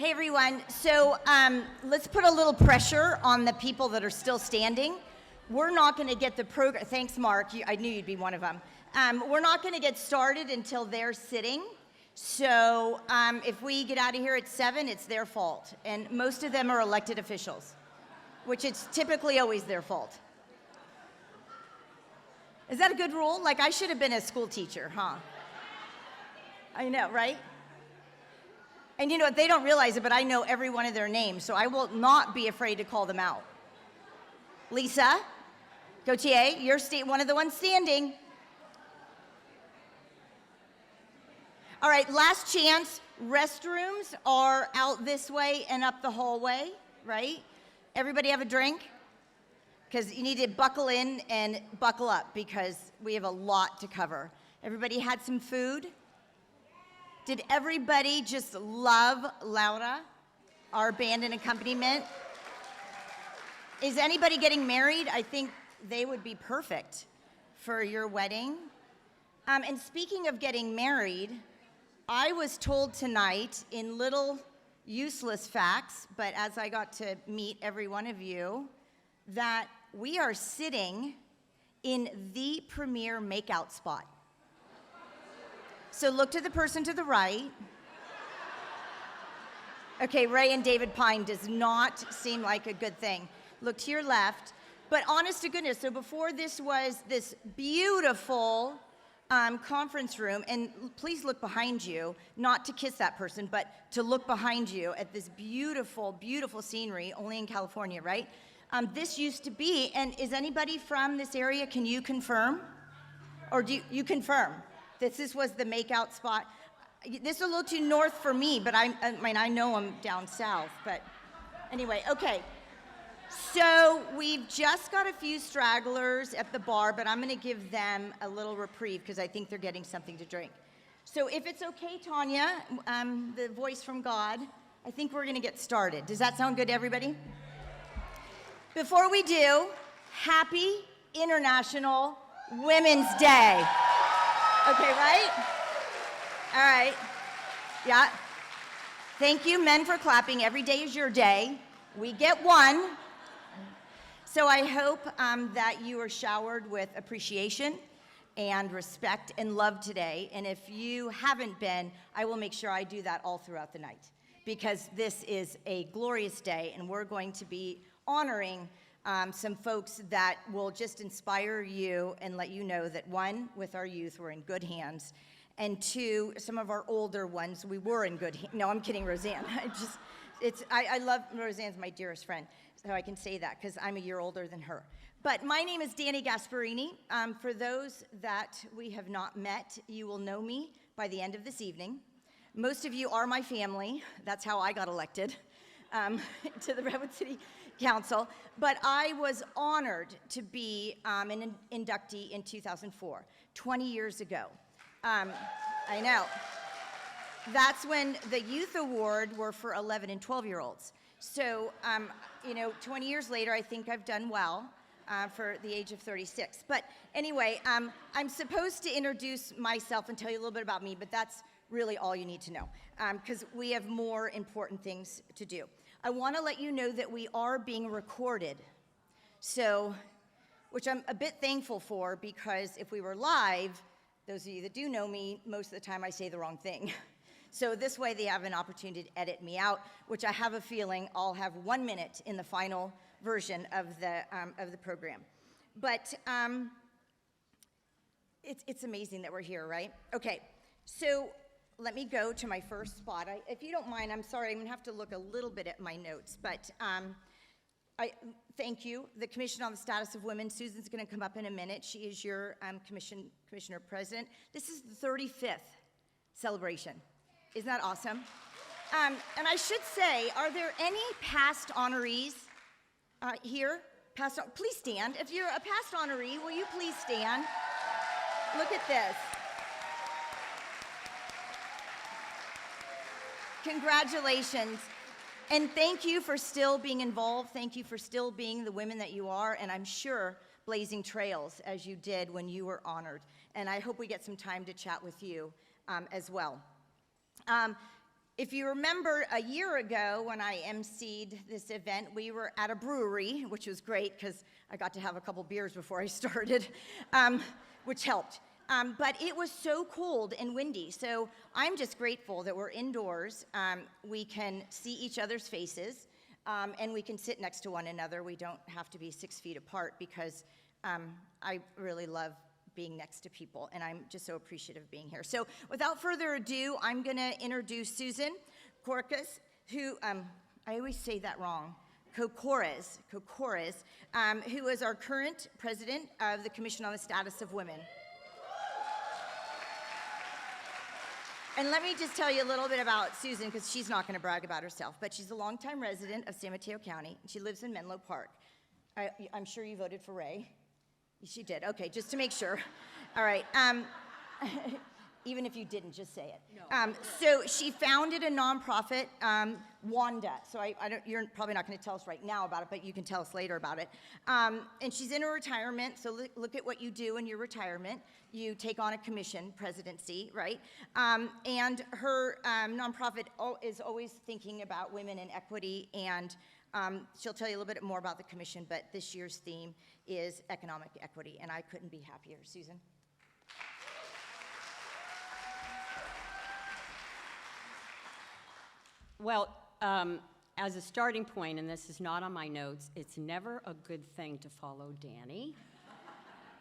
Hey everyone, so let's put a little pressure on the people that are still standing. We're not going to get the program, thanks Mark, I knew you'd be one of them. We're not going to get started until they're sitting. So if we get out of here at 7, it's their fault. And most of them are elected officials, which it's typically always their fault. Is that a good rule? Like I should have been a school teacher, huh? I know, right? And you know what, they don't realize it, but I know every one of their names, so I will not be afraid to call them out. Lisa Gautier, you're one of the ones standing. All right, last chance. Restrooms are out this way and up the hallway, right? Everybody have a drink? Because you need to buckle in and buckle up because we have a lot to cover. Everybody had some food? Did everybody just love Laura, our band and accompaniment? Is anybody getting married? I think they would be perfect for your wedding. And speaking of getting married, I was told tonight in little useless facts, but as I got to meet every one of you, that we are sitting in the premier makeout spot. So look to the person to the right. Okay, Ray and David Pine does not seem like a good thing. Look to your left. But honest to goodness, so before this was this beautiful conference room, and please look behind you, not to kiss that person, but to look behind you at this beautiful, beautiful scenery, only in California, right? This used to be, and is anybody from this area, can you confirm? Or do you confirm? This was the makeout spot. This is a little too north for me, but I mean, I know I'm down south, but anyway, okay. So we've just got a few stragglers at the bar, but I'm gonna give them a little reprieve because I think they're getting something to drink. So if it's okay, Tanya, the voice from God, I think we're gonna get started. Does that sound good to everybody? Before we do, happy International Women's Day. Okay, right? All right. Yeah. Thank you, men, for clapping. Every day is your day. We get one. So I hope that you are showered with appreciation and respect and love today. And if you haven't been, I will make sure I do that all throughout the night because this is a glorious day and we're going to be honoring some folks that will just inspire you and let you know that one, with our youth, we're in good hands, and two, some of our older ones, we were in good hands. No, I'm kidding, Roseanne. I love, Roseanne's my dearest friend, so I can say that because I'm a year older than her. But my name is Danny Gasparini. For those that we have not met, you will know me by the end of this evening. Most of you are my family. That's how I got elected to the Redwood City Council, but I was honored to be an inductee in 2004, 20 years ago. I know. That's when the Youth Award were for 11 and 12-year-olds. So, you know, 20 years later, I think I've done well for the age of 36. But anyway, I'm supposed to introduce myself and tell you a little bit about me, but that's really all you need to know, because we have more important things to do. I want to let you know that we are being recorded, so, which I'm a bit thankful for, because if we were live, those of you that do know me, most of the time I say the wrong thing. So this way they have an opportunity to edit me out, which I have a feeling I'll have 1 minute in the final version of the program. But it's amazing that we're here, right? Okay, so let me go to my first spot. If you don't mind, I'm sorry, I'm gonna have to look a little bit at my notes, but I thank you. The Commission on the Status of Women, Susan's gonna come up in a minute. She is your Commissioner President. This is the 35th celebration. Isn't that awesome? And I should say, are there any past honorees here? Please stand. If you're a past honoree, will you please stand? Look at this. Congratulations. And thank you for still being involved. Thank you for still being the women that you are, and I'm sure blazing trails as you did when you were honored. And I hope we get some time to chat with you as well. If you remember a year ago when I emceed this event, we were at a brewery, which was great because I got to have a couple beers before I started, which helped. But it was so cold and windy, so I'm just grateful that we're indoors. We can see each other's faces, and we can sit next to one another. We don't have to be 6 feet apart because I really love being next to people, and I'm just so appreciative of being here. So without further ado, I'm going to introduce Susan Corcos, who, I always say that wrong, Kokores, who is our current president of the Commission on the Status of Women. And let me just tell you a little bit about Susan, because she's not going to brag about herself, but she's a longtime resident of San Mateo County, and she lives in Menlo Park. I'm sure you voted for Ray. She did. Okay, just to make sure. All right. Even if you didn't, just say it. No. So she founded a nonprofit, Wanda. So you're probably not going to tell us right now about it, but you can tell us later about it. And she's in her retirement. So look at what you do in your retirement. You take on a commission presidency, right? And her nonprofit is always thinking about women and equity, and she'll tell you a little bit more about the commission, but this year's theme is economic equity, and I couldn't be happier. Susan? Well, as a starting point, and this is not on my notes, it's never a good thing to follow Danny.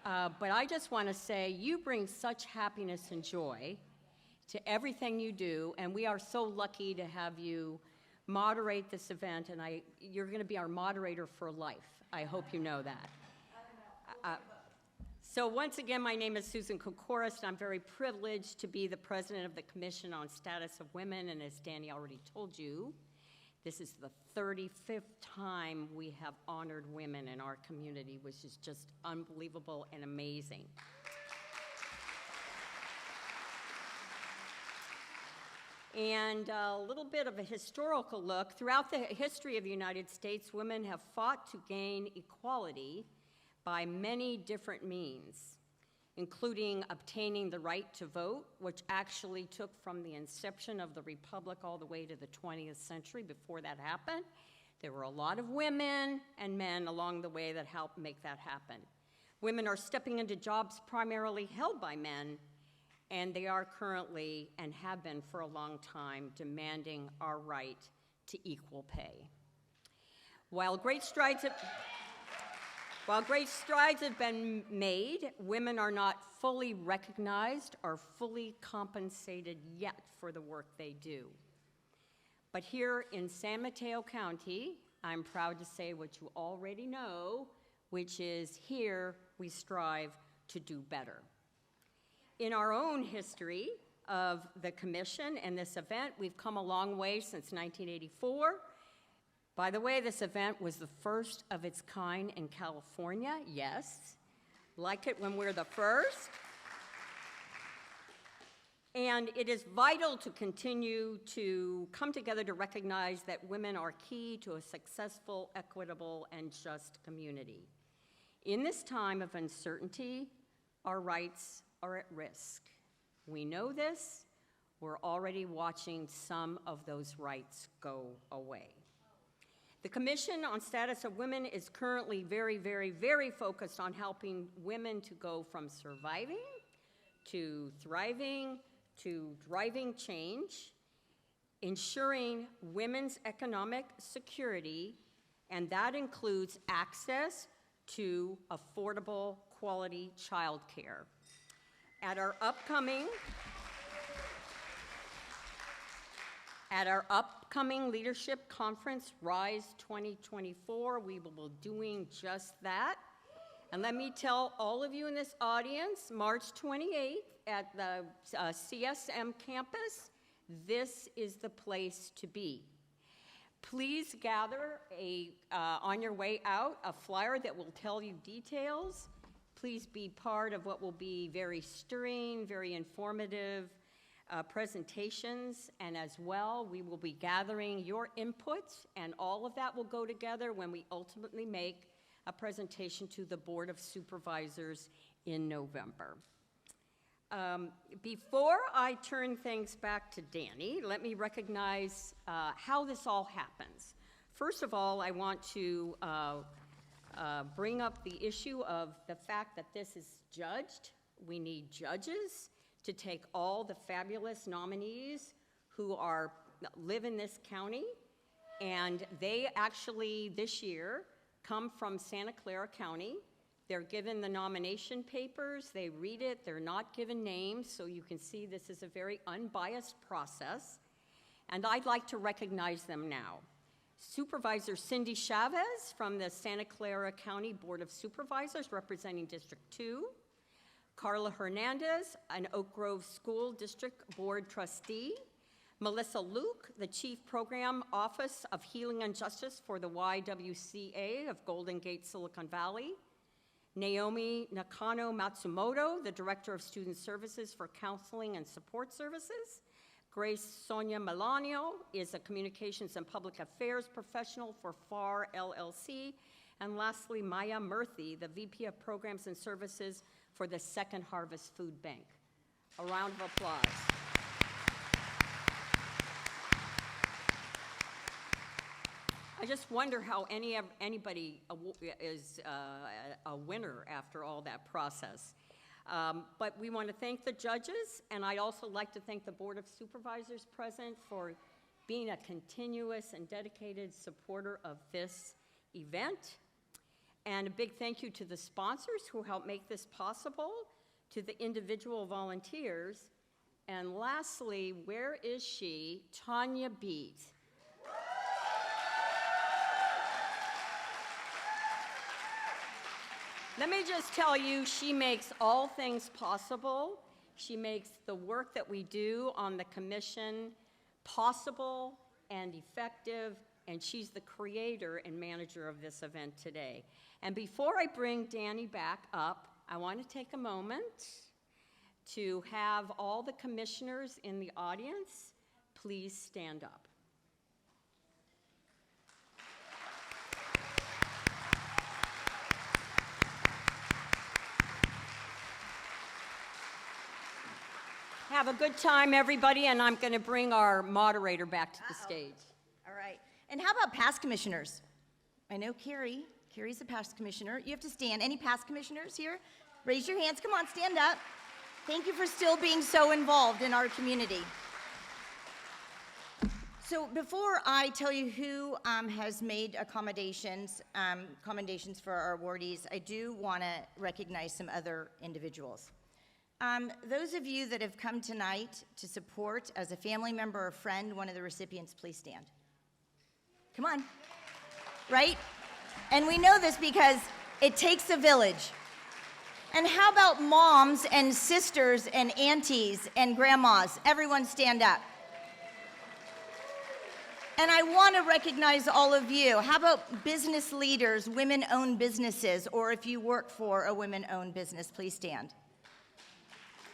But I just want to say you bring such happiness and joy to everything you do, and we are so lucky to have you moderate this event, and you're going to be our moderator for life. I hope you know that. So once again, my name is Susan Kokores, and I'm very privileged to be the president of the Commission on Status of Women, and as Danny already told you, this is the 35th time we have honored women in our community, which is just unbelievable and amazing. And a little bit of a historical look. Throughout the history of the United States, women have fought to gain equality by many different means, including obtaining the right to vote, which actually took from the inception of the Republic all the way to the 20th century. Before that happened, there were a lot of women and men along the way that helped make that happen. Women are stepping into jobs primarily held by men, and they are currently, and have been for a long time, demanding our right to equal pay. While great strides have been made, women are not fully recognized or fully compensated yet for the work they do. But here in San Mateo County, I'm proud to say what you already know, which is here we strive to do better. In our own history of the commission and this event, we've come a long way since 1984. By the way, this event was the first of its kind in California. Yes, like it when we're the first. And it is vital to continue to come together to recognize that women are key to a successful, equitable, and just community. In this time of uncertainty, our rights are at risk. We know this. We're already watching some of those rights go away. The Commission on Status of Women is currently very, very, very focused on helping women to go from surviving to thriving to driving change, ensuring women's economic security, and that includes access to affordable, quality childcare. At our upcoming leadership conference, RISE 2024, we will be doing just that. And let me tell all of you in this audience, March 28th at the CSM campus, this is the place to be. Please gather on your way out a flyer that will tell you details. Please be part of what will be very stirring, very informative presentations, and as well, we will be gathering your input, and all of that will go together when we ultimately make a presentation to the Board of Supervisors in November. Before I turn things back to Danny, let me recognize how this all happens. First of all, I want to bring up the issue of the fact that this is judged. We need judges to take all the fabulous nominees who live in this county, and they actually this year come from Santa Clara County. They're given the nomination papers, they read it, they're not given names, so you can see this is a very unbiased process, and I'd like to recognize them now. Supervisor Cindy Chavez from the Santa Clara County Board of Supervisors representing District 2, Carla Hernandez, an Oak Grove School District Board trustee, Melissa Luke, the Chief Program Office of Healing and Justice for the YWCA of Golden Gate, Silicon Valley, Naomi Nakano Matsumoto, the Director of Student Services for Counseling and Support Services. Grace Sonia Melanio is a Communications and Public Affairs Professional for FAR LLC. And lastly, Maya Murthy, the VP of Programs and Services for the Second Harvest Food Bank. A round of applause. I just wonder how anybody is a winner after all that process. But we want to thank the judges, and I'd also like to thank the Board of Supervisors present for being a continuous and dedicated supporter of this event. And a big thank you to the sponsors who helped make this possible, to the individual volunteers, and lastly, where is she? Tanya Beat. Let me just tell you, she makes all things possible. She makes the work that we do on the commission possible and effective, and she's the creator and manager of this event today. And before I bring Danny back up, I want to take a moment to have all the commissioners in the audience please stand up. Have a good time, everybody, and I'm going to bring our moderator back to the stage. All right. And how about past commissioners? I know Carrie. Carrie's a past commissioner. You have to stand. Any past commissioners here? Raise your hands. Come on, stand up. Thank you for still being so involved in our community. So before I tell you who has made commendations for our awardees, I do want to recognize some other individuals. Those of you that have come tonight to support as a family member or friend one of the recipients, please stand. Come on, right? And we know this because it takes a village. And how about moms and sisters and aunties and grandmas? Everyone stand up. And I want to recognize all of you. How about business leaders, women-owned businesses, or if you work for a women-owned business, please stand.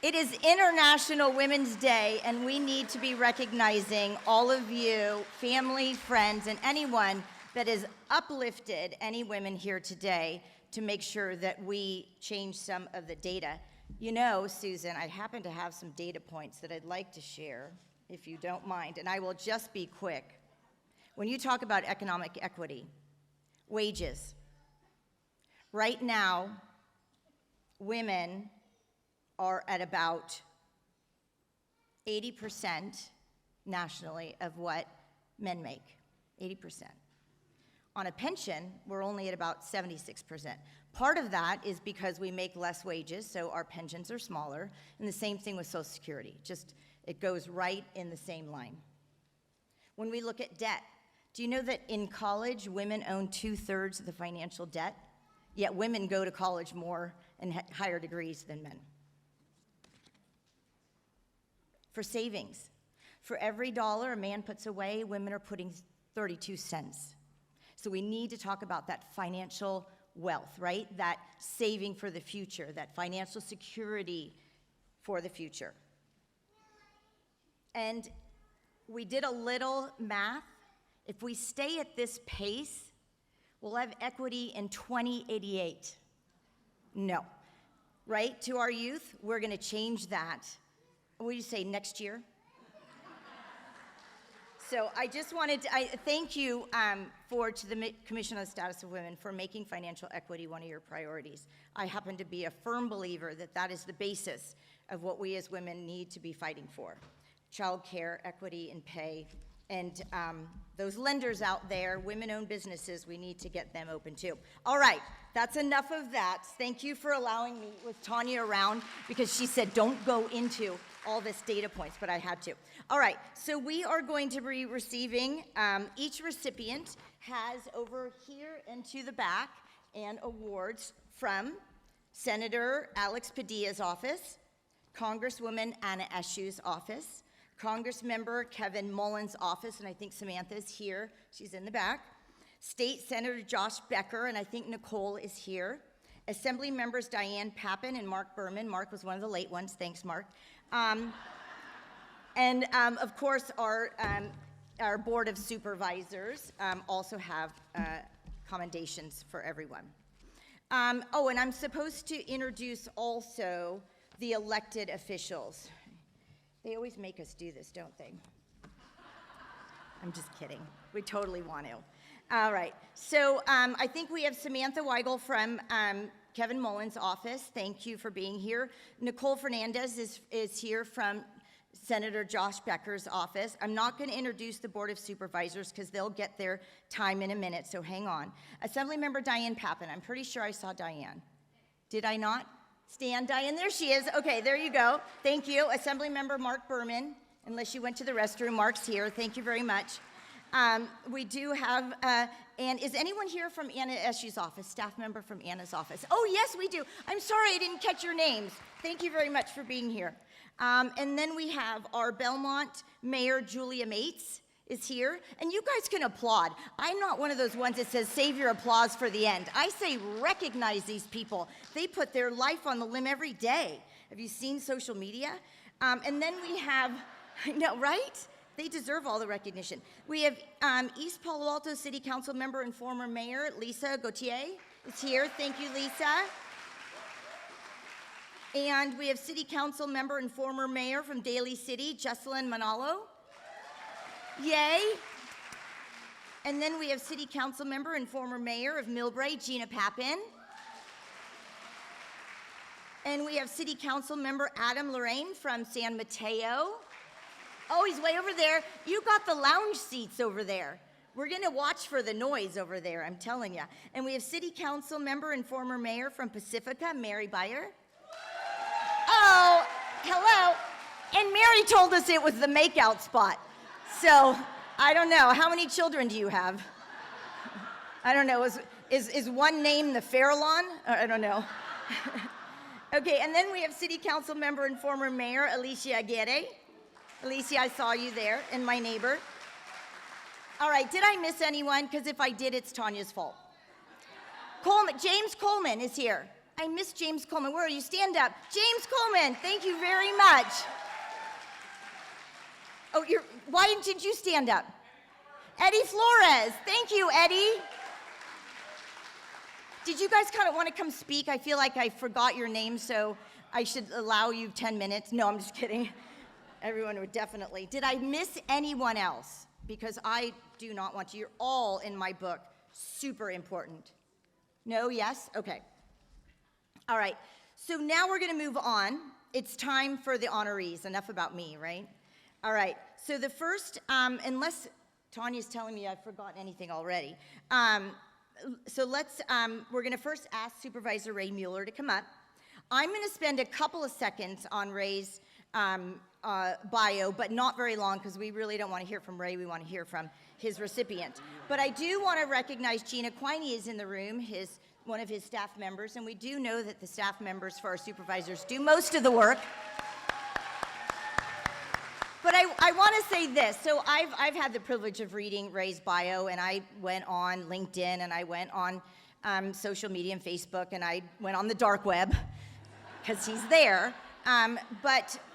It is International Women's Day, and we need to be recognizing all of you, family, friends, and anyone that has uplifted any women here today to make sure that we change some of the data. You know, Susan, I happen to have some data points that I'd like to share, if you don't mind, and I will just be quick. When you talk about economic equity, wages, right now, women are at about 80% nationally of what men make, 80%. On a pension, we're only at about 76%. Part of that is because we make less wages, so our pensions are smaller, and the same thing with Social Security. Just, it goes right in the same line. When we look at debt, do you know that in college, women own 2/3 of the financial debt, yet women go to college more and higher degrees than men? For savings, for every dollar a man puts away, women are putting 32 cents. So we need to talk about that financial wealth, right? That saving for the future, that financial security for the future. And we did a little math. If we stay at this pace, we'll have equity in 2088. No. right, to our youth. We're going to change that. What do you say, next year? So I just wanted to thank you to the Commission on the Status of Women for making financial equity one of your priorities. I happen to be a firm believer that that is the basis of what we as women need to be fighting for. Child care, equity, and pay. And those lenders out there, women-owned businesses, we need to get them open too. All right, that's enough of that. Thank you for allowing me with Tanya around, because she said don't go into all this data points, but I had to. All right, so we are going to be receiving, each recipient has over here and to the back and awards from Senator Alex Padilla's office, Congresswoman Anna Eshoo's office, Congressmember Kevin Mullins' office, and I think Samantha's here, she's in the back, State Senator Josh Becker, and I think Nicole is here, Assembly members Diane Pappen and Mark Berman. Mark was one of the late ones, thanks Mark. And of course, our Board of Supervisors also have commendations for everyone. Oh, and I'm supposed to introduce also the elected officials. They always make us do this, don't they? I'm just kidding. We totally want to. All right. So I think we have Samantha Weigel from Kevin Mullins' office. Thank you for being here. Nicole Fernandez is here from Senator Josh Becker's office. I'm not going to introduce the Board of Supervisors because they'll get their time in a minute, so hang on. Assemblymember Diane Pappen. I'm pretty sure I saw Diane. Did I not? Stand, Diane. There she is. Okay, there you go. Thank you. Assemblymember Mark Berman. Unless you went to the restroom, Mark's here. Thank you very much. We do have, and is anyone here from Anna Eshoo's office, staff member from Anna's office? Oh, yes, we do. I'm sorry I didn't catch your names. Thank you very much for being here. And then we have our Belmont Mayor, Julia Mates, is here. And you guys can applaud. I'm not one of those ones that says save your applause for the end. I say recognize these people. They put their life on the limb every day. Have you seen social media? And then we have, I know, right? They deserve all the recognition. We have East Palo Alto City Council member and former mayor, Lisa Gauthier, is here. Thank you, Lisa. And we have City Council member and former mayor from Daly City, Jesselyn Manalo. Yay. And then we have City Council member and former mayor of Millbrae, Gina Pappen. And we have City Council member Adam Lorraine from San Mateo. Oh, he's way over there. You got the lounge seats over there. We're going to watch for the noise over there, I'm telling you. And we have City Council member and former mayor from Pacifica, Mary Beyer. Oh, hello. And Mary told us it was the makeout spot. So, I don't know. How many children do you have? I don't know. Is one name the Farallon? I don't know. Okay, and then we have City Council member and former mayor, Alicia Aguirre. Alicia, I saw you there, and my neighbor. All right, did I miss anyone? Because if I did, it's Tanya's fault. Coleman, James Coleman is here. I missed James Coleman. Where are you? Stand up. James Coleman, thank you very much. Oh, why didn't you stand up? Eddie Flores, thank you, Eddie. Did you guys kind of want to come speak? I feel like I forgot your name, so I should allow you 10 minutes. No, I'm just kidding. Everyone would definitely. Did I miss anyone else? Because I do not want to. You're all in my book. Super important. No, yes? Okay. All right. So now we're going to move on. It's time for the honorees. Enough about me, right? All right. So the first, unless Tanya's telling me I've forgotten anything already. So we're going to first ask Supervisor Ray Mueller to come up. I'm going to spend a couple of seconds on Ray's bio, but not very long because we really don't want to hear from Ray. We want to hear from his recipient. But I do want to recognize Gina Quiney is in the room, one of his staff members, and we do know that the staff members for our supervisors do most of the work. But I want to say this. So I've had the privilege of reading Ray's bio, and I went on LinkedIn, and I went on social media and Facebook, and I went on the dark web because he's there. And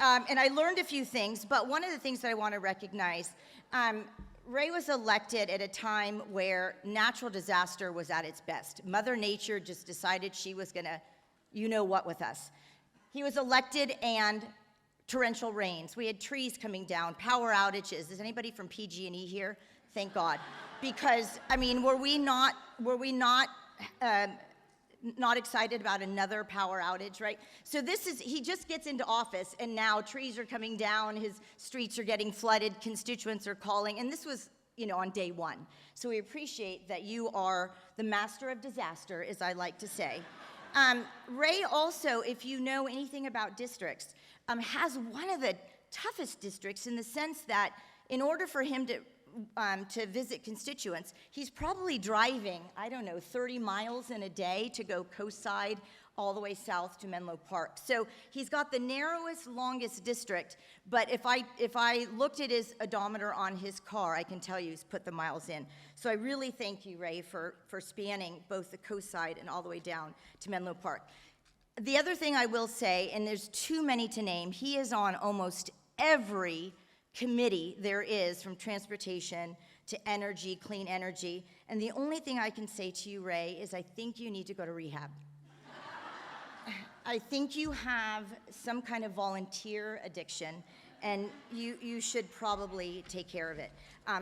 I learned a few things, but one of the things that I want to recognize, Ray was elected at a time where natural disaster was at its best. Mother Nature just decided she was going to you know what with us. He was elected and torrential rains. We had trees coming down, power outages. Is anybody from PG&E here? Thank God. Because, I mean, were we not excited about another power outage, right? So he just gets into office and now trees are coming down, his streets are getting flooded, constituents are calling, and this was, on day one. So we appreciate that you are the master of disaster, as I like to say. Ray also, if you know anything about districts, has one of the toughest districts in the sense that in order for him to visit constituents, he's probably driving, 30 miles in a day to go coast side all the way south to Menlo Park. So he's got the narrowest, longest district, but if I looked at his odometer on his car, I can tell you he's put the miles in. So I really thank you, Ray, for spanning both the coast side and all the way down to Menlo Park. The other thing I will say, and there's too many to name, he is on almost every committee there is, from transportation to energy, clean energy. And the only thing I can say to you, Ray, is I think you need to go to rehab. I think you have some kind of volunteer addiction, and you should probably take care of it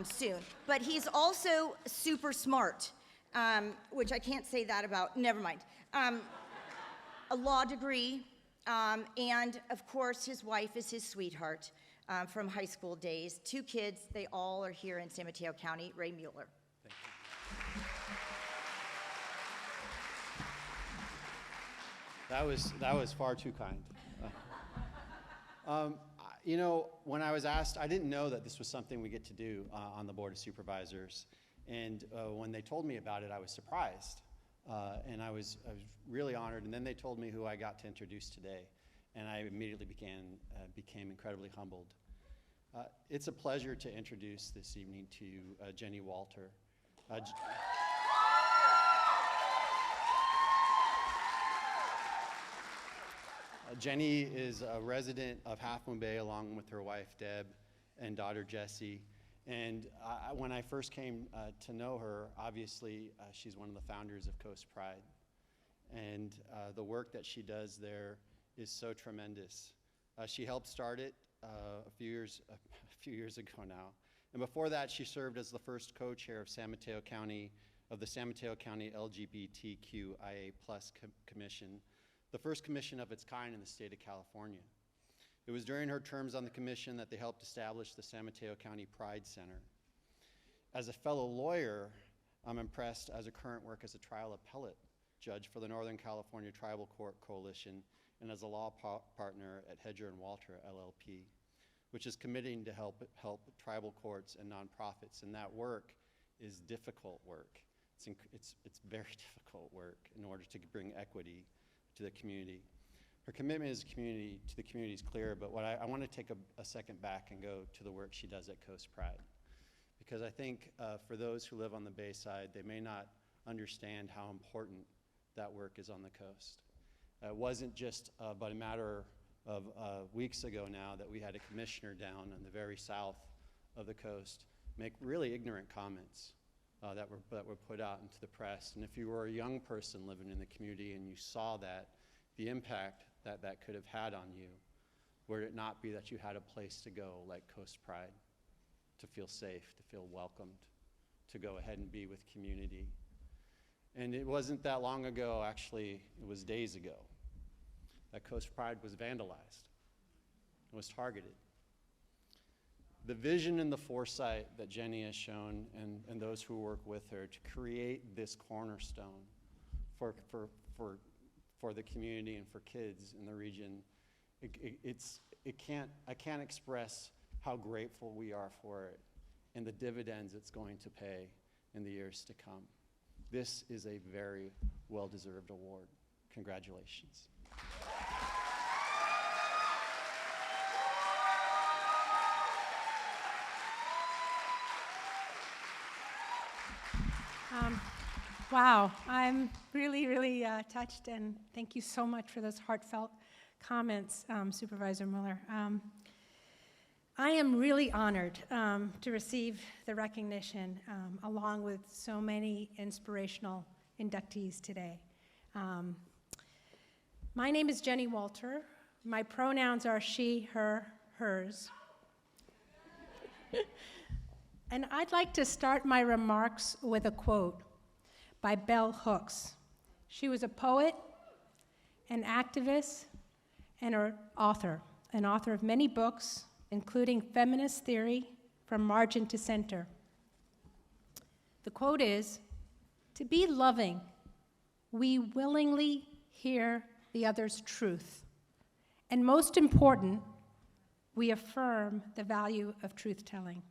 soon. But he's also super smart, which I can't say that about, never mind. A law degree, and of course his wife is his sweetheart from high school days. 2 kids, they all are here in San Mateo County. Ray Mueller. Thank you. That was far too kind. When I was asked, I didn't know that this was something we get to do on the Board of Supervisors. And when they told me about it, I was surprised. And I was really honored. And then they told me who I got to introduce today. And I immediately became incredibly humbled. It's a pleasure to introduce this evening to Jenny Walter. Jenny is a resident of Half Moon Bay along with her wife Deb and daughter Jessie. And when I first came to know her, obviously she's one of the founders of Coast Pride. And the work that she does there is so tremendous. She helped start it a few years ago now. And before that, she served as the first co-chair of the San Mateo County LGBTQIA+ Commission, the first commission of its kind in the state of California. It was during her terms on the commission that they helped establish the San Mateo County Pride Center. As a fellow lawyer, I'm impressed as a current work as a trial appellate judge for the Northern California Tribal Court Coalition and as a law partner at Hedger and Walter LLP, which is committing to help tribal courts and nonprofits. And that work is difficult work. It's very difficult work in order to bring equity to the community. Her commitment to the community is clear, but I want to take a second back and go to the work she does at Coast Pride. Because I think for those who live on the Bayside, they may not understand how important that work is on the coast. It wasn't just but a matter of weeks ago now that we had a commissioner down in the very south of the coast make really ignorant comments that were put out into the press. And if you were a young person living in the community and you saw that, the impact that could have had on you, were it not be that you had a place to go like Coast Pride, to feel safe, to feel welcomed, to go ahead and be with community. And it wasn't that long ago, actually, it was days ago, that Coast Pride was vandalized, it was targeted. The vision and the foresight that Jenny has shown and those who work with her to create this cornerstone for the community and for kids in the region, I can't express how grateful we are for it and the dividends it's going to pay in the years to come. This is a very well-deserved award. Congratulations. Wow, I'm really, really touched, and thank you so much for those heartfelt comments, Supervisor Mueller. I am really honored to receive the recognition along with so many inspirational inductees today. My name is Jenny Walter. My pronouns are she, her, hers. And I'd like to start my remarks with a quote by Bell Hooks. She was a poet, an activist, and an author of many books, including Feminist Theory, From Margin to Center. The quote is, "To be loving, we willingly hear the other's truth. And most important, we affirm the value of truth-telling."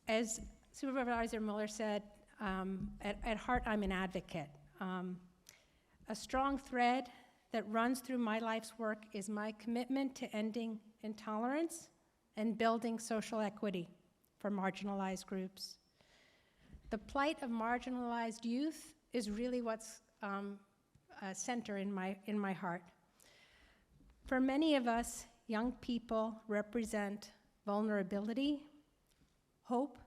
As Supervisor Mueller said, at heart, I'm an advocate. A strong thread that runs through my life's work is my commitment to ending intolerance and building social equity for marginalized groups. The plight of marginalized youth is really what's a center in my heart. For many of us, young people represent vulnerability, hope,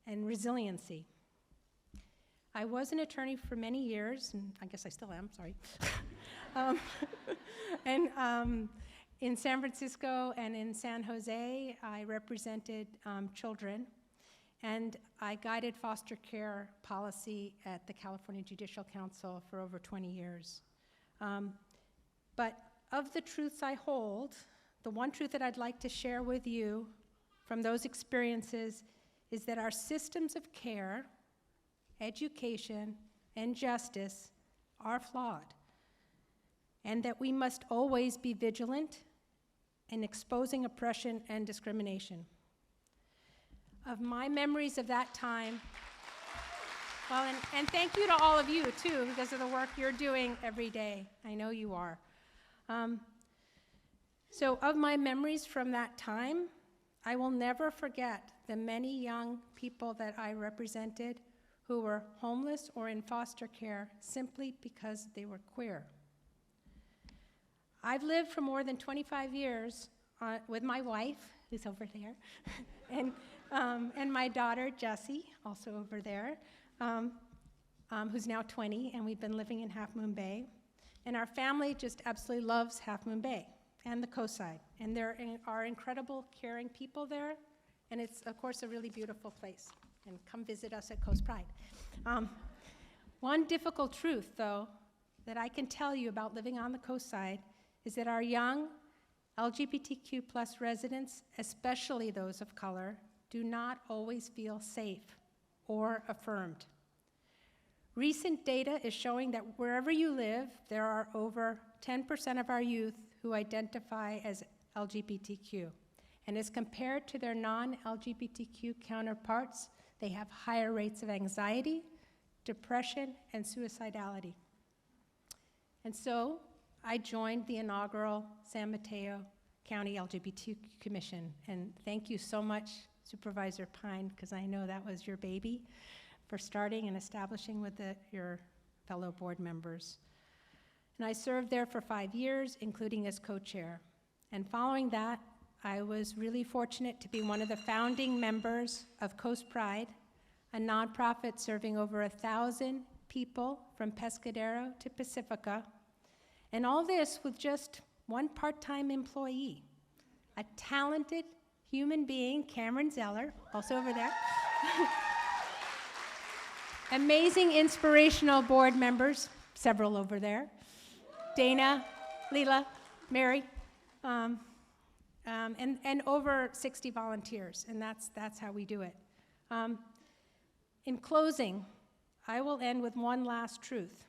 and resiliency. I was an attorney for many years, and I guess I still am, sorry. In San Francisco and in San Jose, I represented children, and I guided foster care policy at the California Judicial Council for over 20 years. But of the truths I hold, the one truth that I'd like to share with you from those experiences is that our systems of care, education, and justice are flawed, and that we must always be vigilant in exposing oppression and discrimination. Of my memories of that time, well, and thank you to all of you, too, because of the work you're doing every day. I know you are. So of my memories from that time, I will never forget the many young people that I represented who were homeless or in foster care simply because they were queer. I've lived for more than 25 years with my wife, who's over there, and my daughter, Jessie, also over there, who's now 20, and we've been living in Half Moon Bay. And our family just absolutely loves Half Moon Bay and the Coast Side. And there are incredible, caring people there, and it's, of course, a really beautiful place. And come visit us at Coast Pride. One difficult truth, though, that I can tell you about living on the Coast Side is that our young LGBTQ+ residents, especially those of color, do not always feel safe or affirmed. Recent data is showing that wherever you live, there are over 10% of our youth who identify as LGBTQ. And as compared to their non-LGBTQ counterparts, they have higher rates of anxiety, depression, and suicidality. And so I joined the inaugural San Mateo County LGBT Commission. And thank you so much, Supervisor Pine, because I know that was your baby, for starting and establishing with your fellow board members. And I served there for 5 years, including as co-chair. And following that, I was really fortunate to be one of the founding members of Coast Pride, a nonprofit serving over 1,000 people from Pescadero to Pacifica, and all this with just one part-time employee, a talented human being, Cameron Zeller, also over there. Amazing, inspirational board members, several over there. Dana, Leela, Mary, and over 60 volunteers, and that's how we do it. In closing, I will end with one last truth.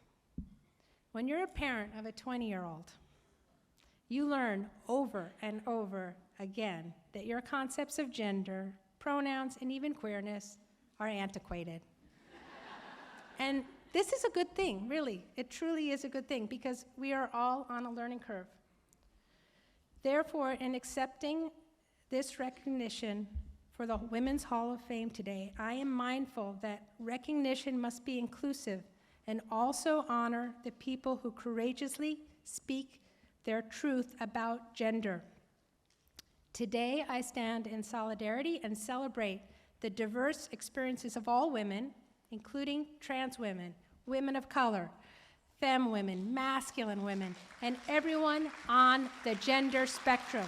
When you're a parent of a 20-year-old, you learn over and over again that your concepts of gender, pronouns, and even queerness are antiquated. And this is a good thing, really. It truly is a good thing, because we are all on a learning curve. Therefore, in accepting this recognition for the Women's Hall of Fame today, I am mindful that recognition must be inclusive and also honor the people who courageously speak their truth about gender. Today, I stand in solidarity and celebrate the diverse experiences of all women, including trans women, women of color, femme women, masculine women, and everyone on the gender spectrum.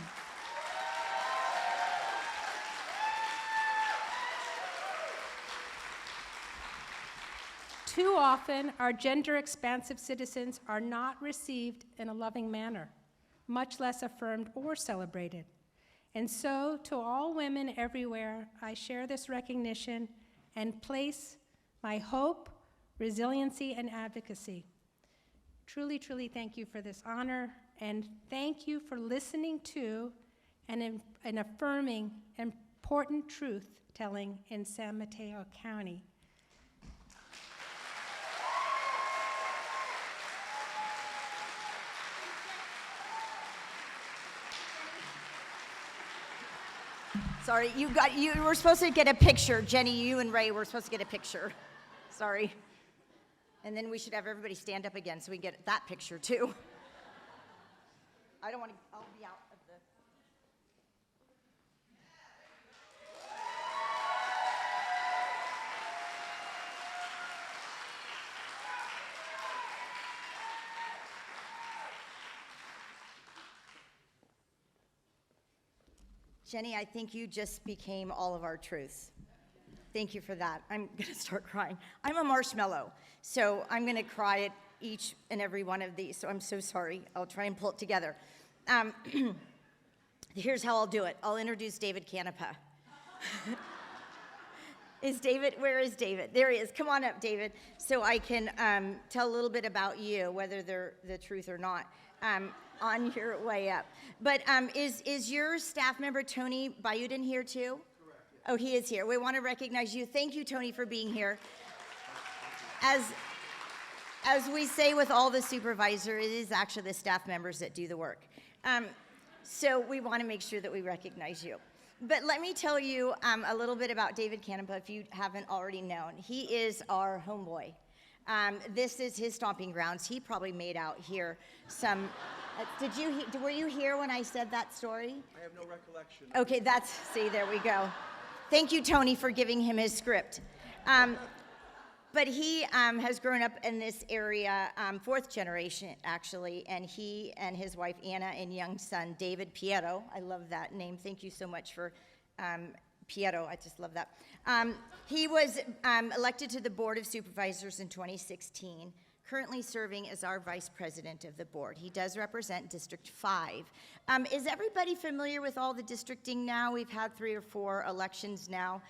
Too often, our gender-expansive citizens are not received in a loving manner, much less affirmed or celebrated. And so, to all women everywhere, I share this recognition and place my hope, resiliency, and advocacy. Truly, truly thank you for this honor, and thank you for listening to and affirming important truth-telling in San Mateo County. Sorry, you were supposed to get a picture. Jenny, you and Ray were supposed to get a picture. Sorry. And then we should have everybody stand up again so we get that picture too. I don't want to, I'll be out of the. Jenny, I think you just became all of our truths. Thank you for that. I'm going to start crying. I'm a marshmallow, so I'm going to cry at each and every one of these, so I'm so sorry. I'll try and pull it together. Here's how I'll do it. I'll introduce David Canepa. Where is David? There he is. Come on up, David, so I can tell a little bit about you, whether they're the truth or not. On your way up. But is your staff member, Tony Bayuden, here too? Correct. Yeah. Oh, he is here. We want to recognize you. Thank you, Tony, for being here. As we say with all the supervisors, it is actually the staff members that do the work. So we want to make sure that we recognize you. But let me tell you a little bit about David Canepa if you haven't already known. He is our homeboy. This is his stomping grounds. He probably made out here some. Were you here when I said that story? I have no recollection. Okay, see, there we go. Thank you, Tony, for giving him his script. But he has grown up in this area, fourth generation, actually, and he and his wife, Anna, and young son, David Piero. I love that name. Thank you so much for Piero. I just love that. He was elected to the Board of Supervisors in 2016, currently serving as our vice president of the board. He does represent District 5. Is everybody familiar with all the districting now? We've had 3 or 4 elections now.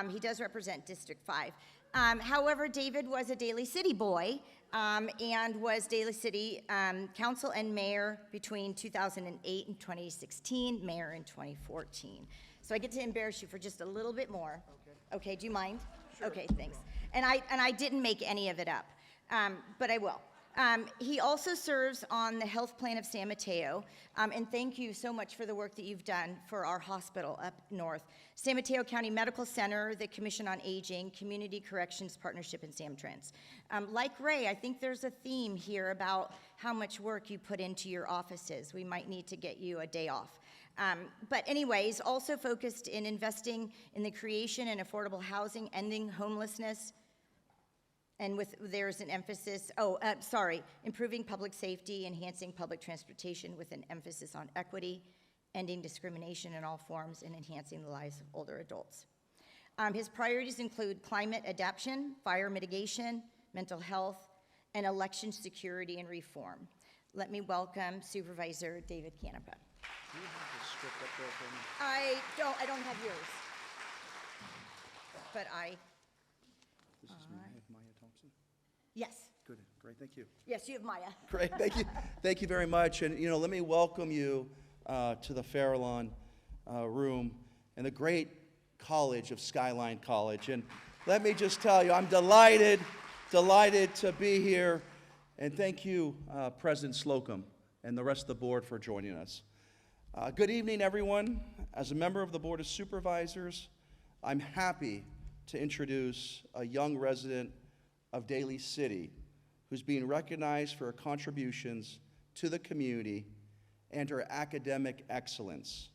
He does represent District 5. However, David was a Daly City boy and was Daly City council and mayor between 2008 and 2016, mayor in 2014. So I get to embarrass you for just a little bit more. Okay, do you mind? Sure. Okay, thanks. And I didn't make any of it up. But I will. He also serves on the health plan of San Mateo, and thank you so much for the work that you've done for our hospital up north. San Mateo County Medical Center, the Commission on Aging, Community Corrections Partnership, and SamTrans. Like Ray, I think there's a theme here about how much work you put into your offices. We might need to get you a day off. But anyways, also focused in investing in the creation and affordable housing, ending homelessness, and there's an emphasis, improving public safety, enhancing public transportation with an emphasis on equity, ending discrimination in all forms, and enhancing the lives of older adults. His priorities include climate adaptation, fire mitigation, mental health, and election security and reform. Let me welcome Supervisor David Canepa. Do you have the script up there for me? I don't have yours, but This is Maya Thompson? yes, Good, great, thank you. yes, you have Maya. Great, thank you. Thank you very much. And, let me welcome you to the Farallon room and the great college of Skyline College. And let me just tell you, I'm delighted to be here. And thank you, President Slocum, and the rest of the board for joining us. Good evening, everyone. As a member of the Board of Supervisors, I'm happy to introduce a young resident of Daly City who's being recognized for her contributions to the community and her academic excellence.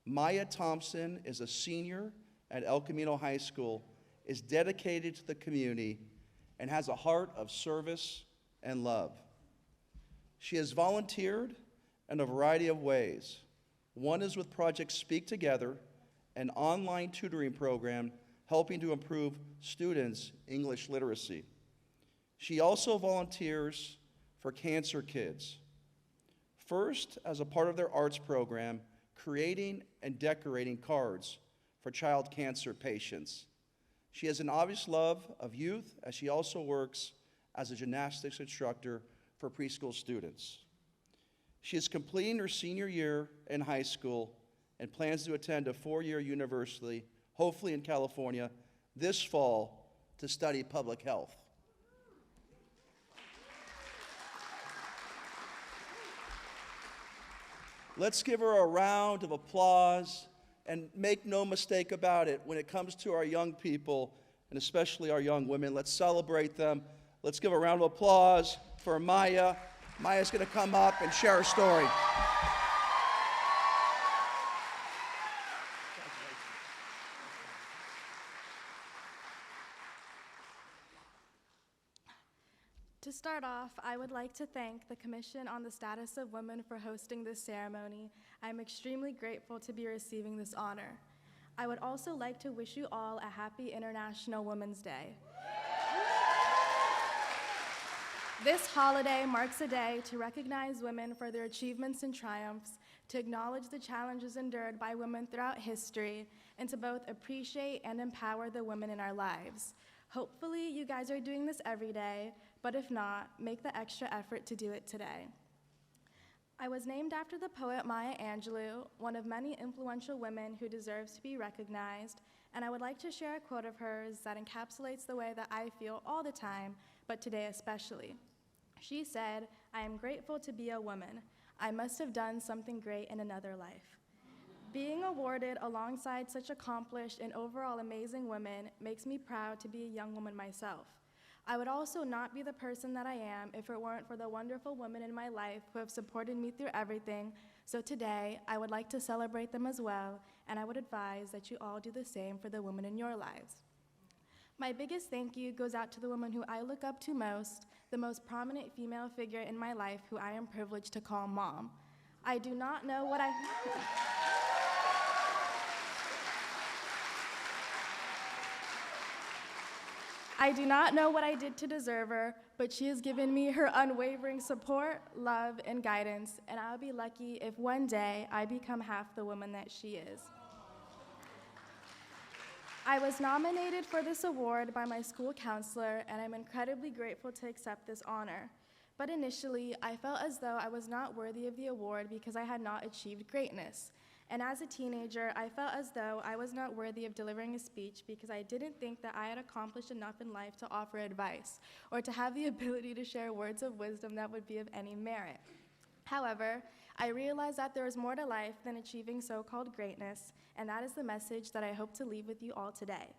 Maya Thompson is a senior at El Camino High School, is dedicated to the community, and has a heart of service and love. She has volunteered in a variety of ways. One is with Project Speak Together, an online tutoring program helping to improve students' English literacy. She also volunteers for Cancer Kids. First, as a part of their arts program, creating and decorating cards for child cancer patients. She has an obvious love of youth, as she also works as a gymnastics instructor for preschool students. She is completing her senior year in high school and plans to attend a 4-year university, hopefully in California, this fall to study public health. Let's give her a round of applause, and make no mistake about it, when it comes to our young people, and especially our young women, let's celebrate them. Let's give a round of applause for Maya. Maya's going to come up and share her story. To start off, I would like to thank the Commission on the Status of Women for hosting this ceremony. I'm extremely grateful to be receiving this honor. I would also like to wish you all a happy International Women's Day. This holiday marks a day to recognize women for their achievements and triumphs, to acknowledge the challenges endured by women throughout history, and to both appreciate and empower the women in our lives. Hopefully, you guys are doing this every day, but if not, make the extra effort to do it today. I was named after the poet Maya Angelou, one of many influential women who deserves to be recognized, and I would like to share a quote of hers that encapsulates the way that I feel all the time, but today especially. She said, "I am grateful to be a woman. I must have done something great in another life." Being awarded alongside such accomplished and overall amazing women makes me proud to be a young woman myself. I would also not be the person that I am if it weren't for the wonderful women in my life who have supported me through everything. So today, I would like to celebrate them as well, and I would advise that you all do the same for the women in your lives. My biggest thank you goes out to the woman who I look up to most, the most prominent female figure in my life who I am privileged to call Mom. I do not know what I do not know what I did to deserve her, but she has given me her unwavering support, love, and guidance, and I'll be lucky if one day I become half the woman that she is. I was nominated for this award by my school counselor, and I'm incredibly grateful to accept this honor. But initially, I felt as though I was not worthy of the award because I had not achieved greatness. And as a teenager, I felt as though I was not worthy of delivering a speech because I didn't think that I had accomplished enough in life to offer advice or to have the ability to share words of wisdom that would be of any merit. However, I realized that there is more to life than achieving so-called greatness, and that is the message that I hope to leave with you all today.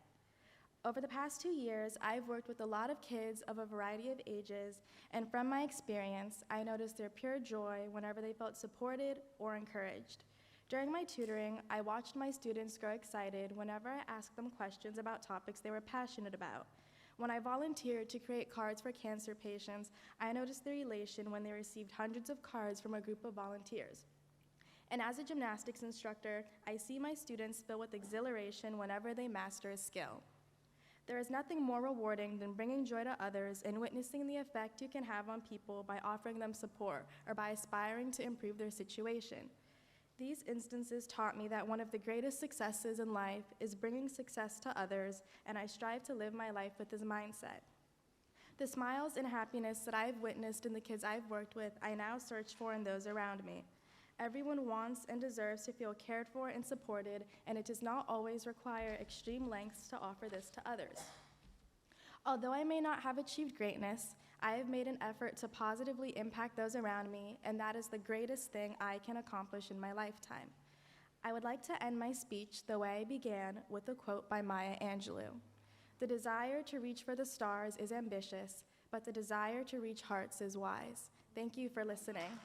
Over the past 2 years, I've worked with a lot of kids of a variety of ages, and from my experience, I noticed their pure joy whenever they felt supported or encouraged. During my tutoring, I watched my students grow excited whenever I asked them questions about topics they were passionate about. When I volunteered to create cards for cancer patients, I noticed their elation when they received hundreds of cards from a group of volunteers. And as a gymnastics instructor, I see my students fill with exhilaration whenever they master a skill. There is nothing more rewarding than bringing joy to others and witnessing the effect you can have on people by offering them support or by aspiring to improve their situation. These instances taught me that one of the greatest successes in life is bringing success to others, and I strive to live my life with this mindset. The smiles and happiness that I've witnessed in the kids I've worked with, I now search for in those around me. Everyone wants and deserves to feel cared for and supported, and it does not always require extreme lengths to offer this to others. Although I may not have achieved greatness, I have made an effort to positively impact those around me, and that is the greatest thing I can accomplish in my lifetime. I would like to end my speech the way I began, with a quote by Maya Angelou. "The desire to reach for the stars is ambitious, but the desire to reach hearts is wise." Thank you for listening.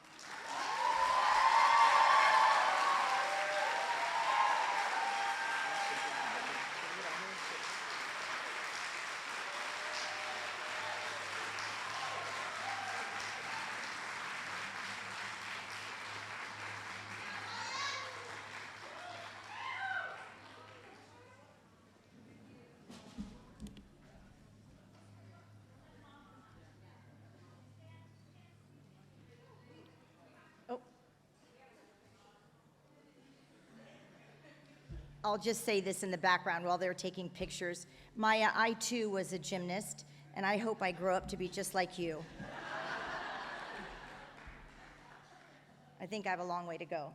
I'll just say this in the background while they're taking pictures. Maya, I too was a gymnast, and I hope I grow up to be just like you. I think I have a long way to go.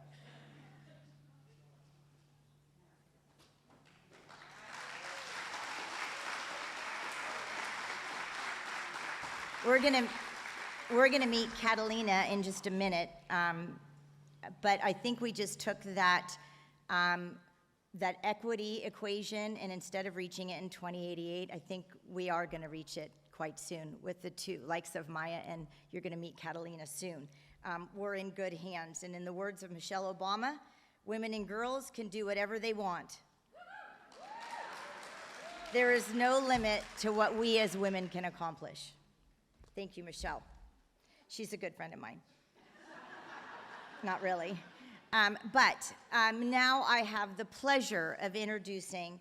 We're gonna meet Catalina in just a minute, but I think we just took that that equity equation, and instead of reaching it in 2088, I think we are gonna reach it quite soon with the two likes of Maya, and you're gonna meet Catalina soon. We're in good hands, and in the words of Michelle Obama, women and girls can do whatever they want. There is no limit to what we as women can accomplish. Thank you, Michelle. She's a good friend of mine. Not really. But now I have the pleasure of introducing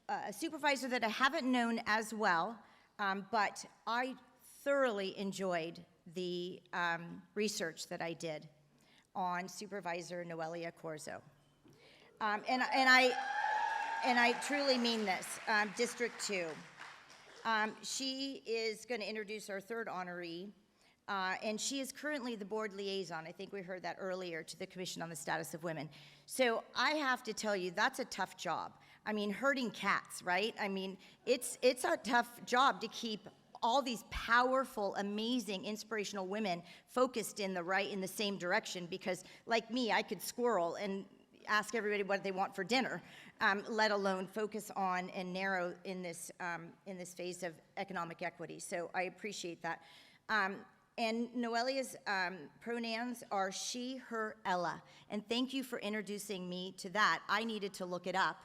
a supervisor that I haven't known as well, but I thoroughly enjoyed the research that I did on Supervisor Noelia Corzo. And I truly mean this, District 2. She is going to introduce our third honoree, and she is currently the board liaison. I think we heard that earlier, to the Commission on the Status of Women. So I have to tell you, that's a tough job. I mean, herding cats, right? I mean, it's a tough job to keep all these powerful, amazing, inspirational women focused in the same direction, because like me, I could squirrel and ask everybody what they want for dinner, let alone focus on and narrow in this phase of economic equity. So I appreciate that. And Noelia's pronouns are she, her, Ella. And thank you for introducing me to that. I needed to look it up.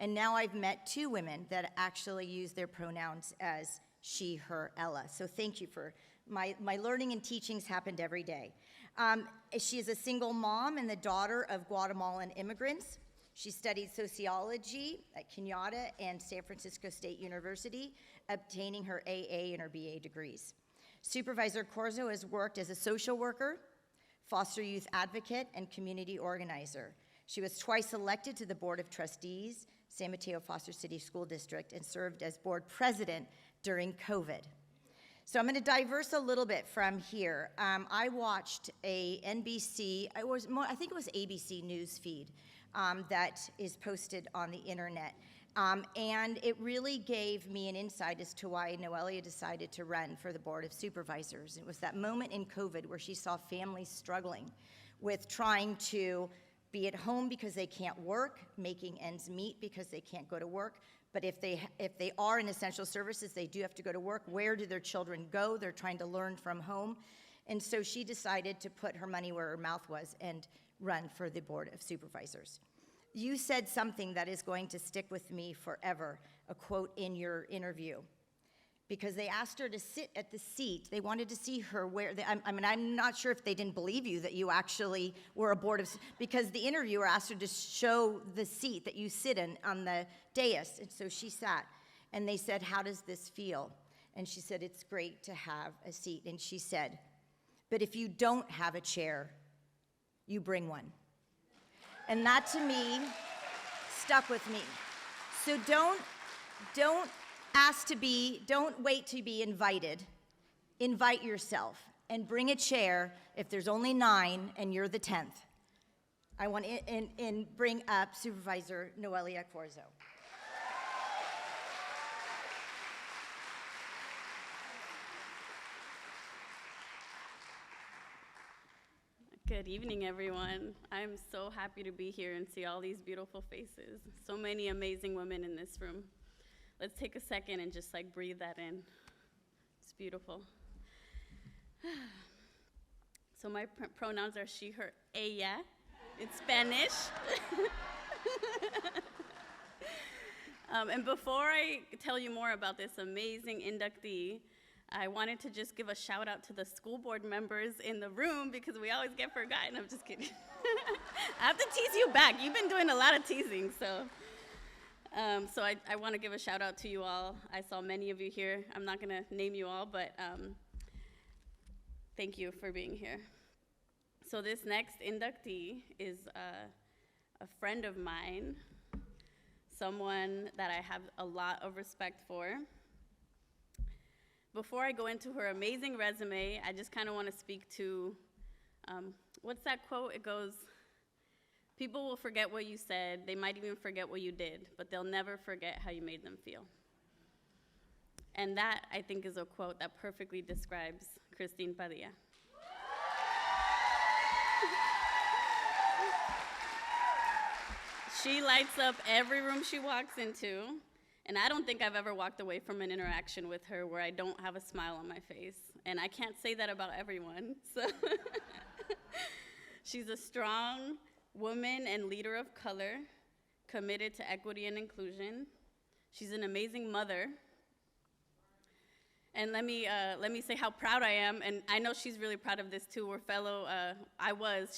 And now I've met two women that actually use their pronouns as she, her, Ella. So thank you for my learning and teachings happened every day. She is a single mom and the daughter of Guatemalan immigrants. She studied sociology at Kenyatta and San Francisco State University, obtaining her AA and her BA degrees. Supervisor Corzo has worked as a social worker, foster youth advocate, and community organizer. She was twice elected to the Board of Trustees, San Mateo Foster City School District, and served as board president during COVID. So I'm going to diverse a little bit from here. I watched a NBC, I think it was ABC News feed that is posted on the internet. And it really gave me an insight as to why Noelia decided to run for the Board of Supervisors. It was that moment in COVID where she saw families struggling with trying to be at home because they can't work, making ends meet because they can't go to work. But if they are in essential services, they do have to go to work. Where do their children go? They're trying to learn from home. And so she decided to put her money where her mouth was and run for the Board of Supervisors. You said something that is going to stick with me forever, a quote in your interview, because they asked her to sit at the seat. They wanted to see her I'm not sure if they didn't believe you that you actually were a board of, because the interviewer asked her to show the seat that you sit in on the dais. And so she sat, and they said, "How does this feel?" And she said, "It's great to have a seat." And she said, "But if you don't have a chair, you bring one." And that to me stuck with me. So don't wait to be invited. Invite yourself and bring a chair if there's only 9 and you're the 10th. I want to bring up Supervisor Noelia Corzo. Good evening, everyone. I'm so happy to be here and see all these beautiful faces. So many amazing women in this room. Let's take a second and just breathe that in. It's beautiful. So my pronouns are she, her, ella. It's Spanish. And before I tell you more about this amazing inductee, I wanted to just give a shout out to the school board members in the room because we always get forgotten. I'm just kidding. I have to tease you back. You've been doing a lot of teasing, so I want to give a shout out to you all. I saw many of you here. I'm not going to name you all, but thank you for being here. So this next inductee is a friend of mine someone that I have a lot of respect for. Before I go into her amazing resume, I just kind of want to speak to, what's that quote? It goes, "People will forget what you said, they might even forget what you did, but they'll never forget how you made them feel." And that, I think, is a quote that perfectly describes Christine Padilla. She lights up every room she walks into, and I don't think I've ever walked away from an interaction with her where I don't have a smile on my face. And I can't say that about everyone, so. She's a strong woman and leader of color, committed to equity and inclusion. She's an amazing mother. And let me say how proud I am, and I know she's really proud of this too. We're fellow,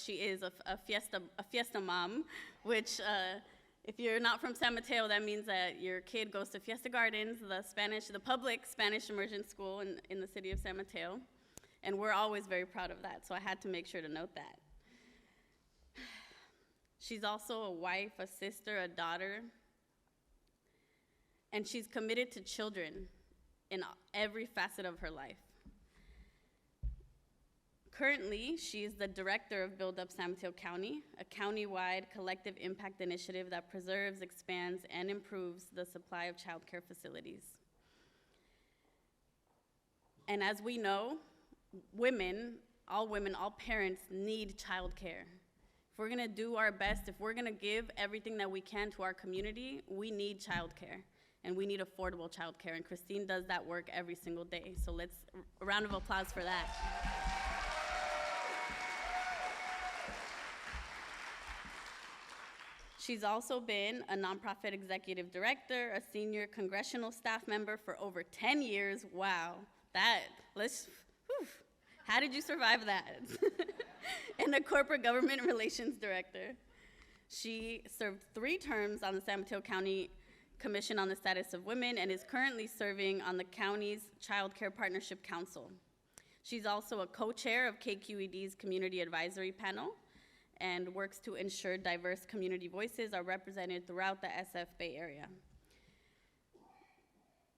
she is a fiesta mom, which if you're not from San Mateo, that means that your kid goes to Fiesta Gardens, the public Spanish immersion school in the city of San Mateo. And we're always very proud of that, so I had to make sure to note that. She's also a wife, a sister, a daughter, and she's committed to children in every facet of her life. Currently, she is the director of Build Up San Mateo County, a county-wide collective impact initiative that preserves, expands, and improves the supply of childcare facilities. And as we know, all parents need childcare. If we're gonna do our best, if we're gonna give everything that we can to our community, we need childcare. And we need affordable childcare, and Christine does that work every single day. So a round of applause for that. She's also been a nonprofit executive director, a senior congressional staff member for over 10 years. Wow, how did you survive that? And a corporate government relations director. She served 3 terms on the San Mateo County Commission on the Status of Women and is currently serving on the county's Child Care Partnership Council. She's also a co-chair of KQED's Community Advisory Panel and works to ensure diverse community voices are represented throughout the SF Bay Area.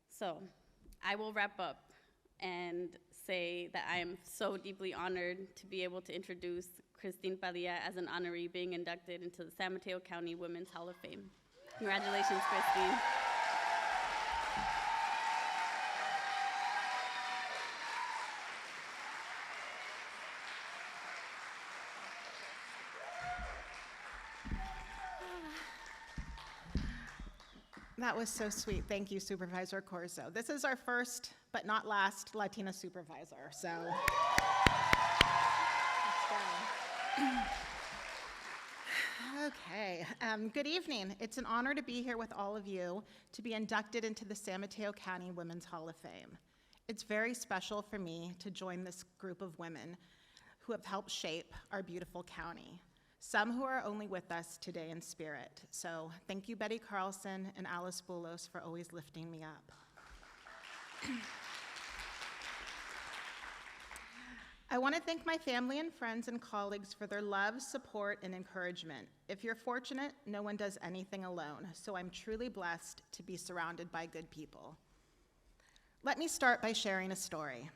So I will wrap up and say that I am so deeply honored to be able to introduce Christine Padilla as an honoree being inducted into the San Mateo County Women's Hall of Fame. Congratulations, Christine. That was so sweet. Thank you, Supervisor Corzo. This is our first, but not last, Latina supervisor, so. Let's go. Okay, good evening. It's an honor to be here with all of you to be inducted into the San Mateo County Women's Hall of Fame. It's very special for me to join this group of women who have helped shape our beautiful county, some who are only with us today in spirit. So thank you, Betty Carlson and Alice Boulos, for always lifting me up. I want to thank my family and friends and colleagues for their love, support, and encouragement. If you're fortunate, no one does anything alone, so I'm truly blessed to be surrounded by good people. Let me start by sharing a story.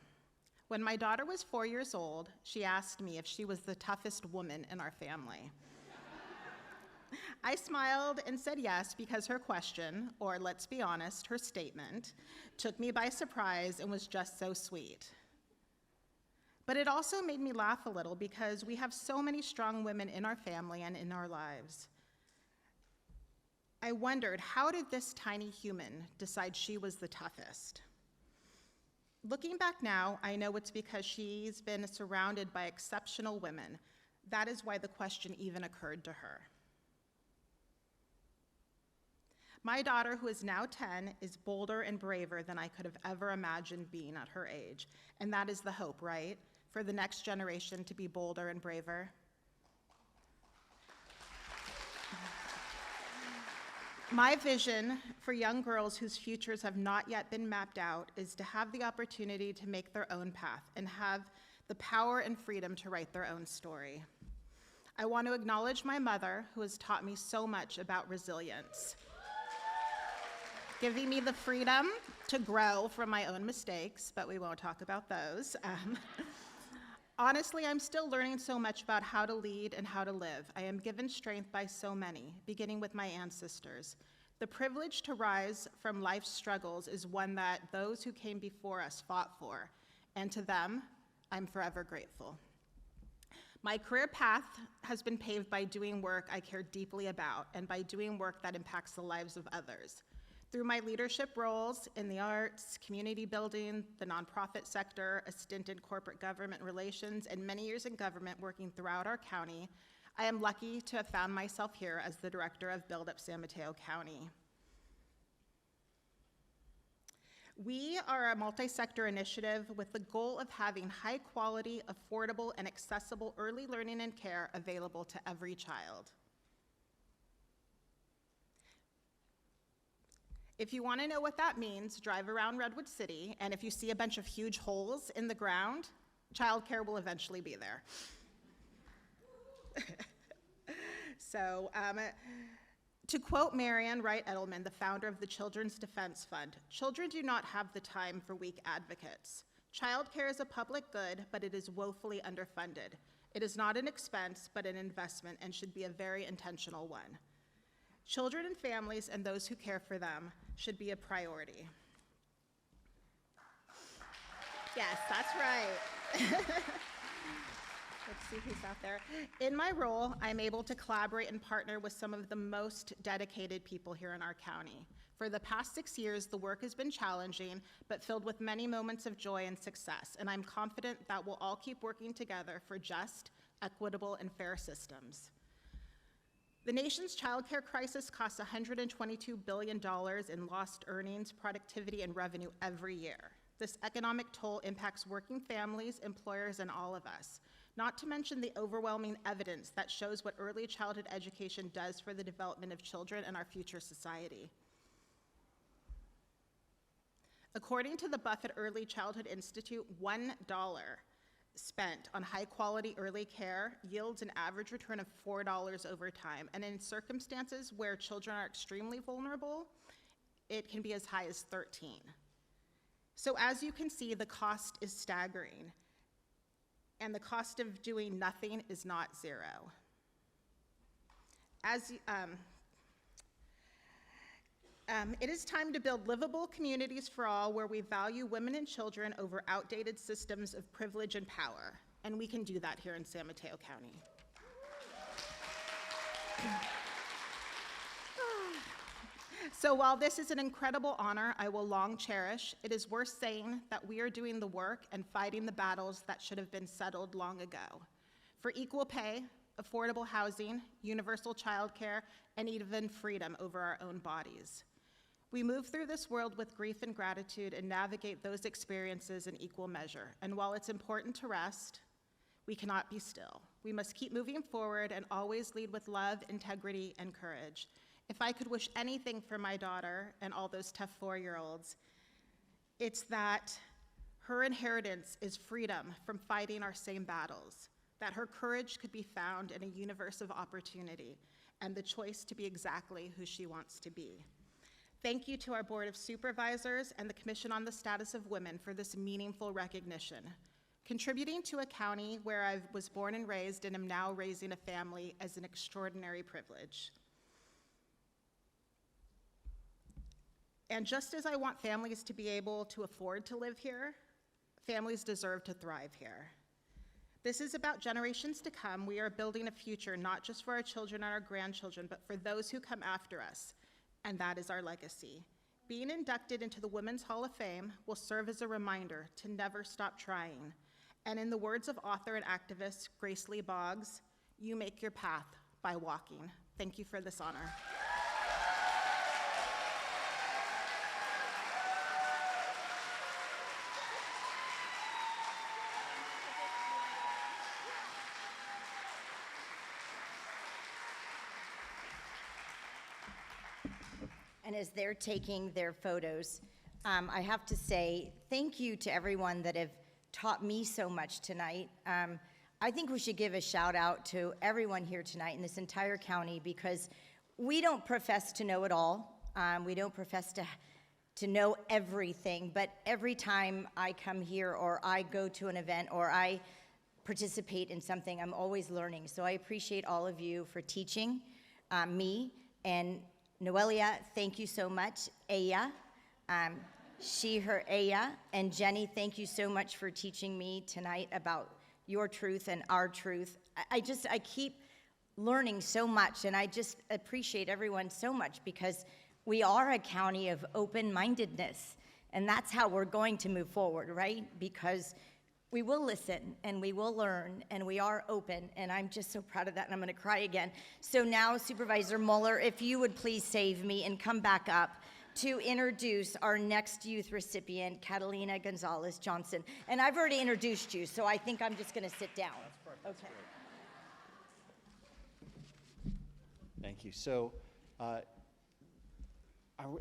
When my daughter was 4 years old, she asked me if she was the toughest woman in our family. I smiled and said yes because her question, or let's be honest, her statement, took me by surprise and was just so sweet. But it also made me laugh a little because we have so many strong women in our family and in our lives. I wondered, how did this tiny human decide she was the toughest? Looking back now, I know it's because she's been surrounded by exceptional women. That is why the question even occurred to her. My daughter, who is now 10, is bolder and braver than I could have ever imagined being at her age. And that is the hope, right? For the next generation to be bolder and braver. My vision for young girls whose futures have not yet been mapped out is to have the opportunity to make their own path and have the power and freedom to write their own story. I want to acknowledge my mother, who has taught me so much about resilience. giving me the freedom to grow from my own mistakes, but we won't talk about those. Honestly, I'm still learning so much about how to lead and how to live. I am given strength by so many, beginning with my ancestors. The privilege to rise from life's struggles is one that those who came before us fought for, and to them, I'm forever grateful. My career path has been paved by doing work I care deeply about and by doing work that impacts the lives of others. Through my leadership roles in the arts, community building, the nonprofit sector, a stint in corporate government relations, and many years in government working throughout our county, I am lucky to have found myself here as the director of Build Up San Mateo County. We are a multi-sector initiative with the goal of having high-quality, affordable, and accessible early learning and care available to every child. If you want to know what that means, drive around Redwood City, and if you see a bunch of huge holes in the ground, childcare will eventually be there. So, to quote Marian Wright Edelman, the founder of the Children's Defense Fund, "Children do not have the time for weak advocates. Childcare is a public good, but it is woefully underfunded. It is not an expense, but an investment, and should be a very intentional one. Children and families and those who care for them should be a priority." Yes, that's right. Let's see who's out there. In my role, I'm able to collaborate and partner with some of the most dedicated people here in our county. For the past 6 years, the work has been challenging, but filled with many moments of joy and success, and I'm confident that we'll all keep working together for just, equitable, and fair systems. The nation's childcare crisis costs $122 billion in lost earnings, productivity, and revenue every year. This economic toll impacts working families, employers, and all of us, not to mention the overwhelming evidence that shows what early childhood education does for the development of children and our future society. According to the Buffett Early Childhood Institute, $1 spent on high-quality early care yields an average return of $4 over time, and in circumstances where children are extremely vulnerable, it can be as high as 13. So as you can see, the cost is staggering, and the cost of doing nothing is not zero. It is time to build livable communities for all where we value women and children over outdated systems of privilege and power, and we can do that here in San Mateo County. So while this is an incredible honor I will long cherish, it is worth saying that we are doing the work and fighting the battles that should have been settled long ago. For equal pay, affordable housing, universal childcare, and even freedom over our own bodies. We move through this world with grief and gratitude and navigate those experiences in equal measure. And while it's important to rest, we cannot be still. We must keep moving forward and always lead with love, integrity, and courage. If I could wish anything for my daughter and all those tough 4-year-olds, it's that her inheritance is freedom from fighting our same battles, that her courage could be found in a universe of opportunity, and the choice to be exactly who she wants to be. Thank you to our Board of Supervisors and the Commission on the Status of Women for this meaningful recognition. Contributing to a county where I was born and raised and am now raising a family is an extraordinary privilege. And just as I want families to be able to afford to live here, families deserve to thrive here. This is about generations to come. We are building a future not just for our children and our grandchildren, but for those who come after us, and that is our legacy. Being inducted into the Women's Hall of Fame will serve as a reminder to never stop trying. And in the words of author and activist Grace Lee Boggs, you make your path by walking. Thank you for this honor. And as they're taking their photos, I have to say thank you to everyone that have taught me so much tonight. I think we should give a shout out to everyone here tonight in this entire county, because we don't profess to know it all. We don't profess to know everything, but every time I come here or I go to an event or I participate in something, I'm always learning. So I appreciate all of you for teaching me. And Noelia, thank you so much. Aya, she, her, Aya. And Jenny, thank you so much for teaching me tonight about your truth and our truth. I keep learning so much, and I just appreciate everyone so much because we are a county of open-mindedness, and that's how we're going to move forward, right? Because we will listen, and we will learn, and we are open, and I'm just so proud of that, and I'm gonna cry again. So now, Supervisor Mueller, if you would please save me and come back up to introduce our next youth recipient, Catalina Gonzalez Johnson. And I've already introduced you, so I think I'm just gonna sit down. That's perfect. Okay. Thank you. So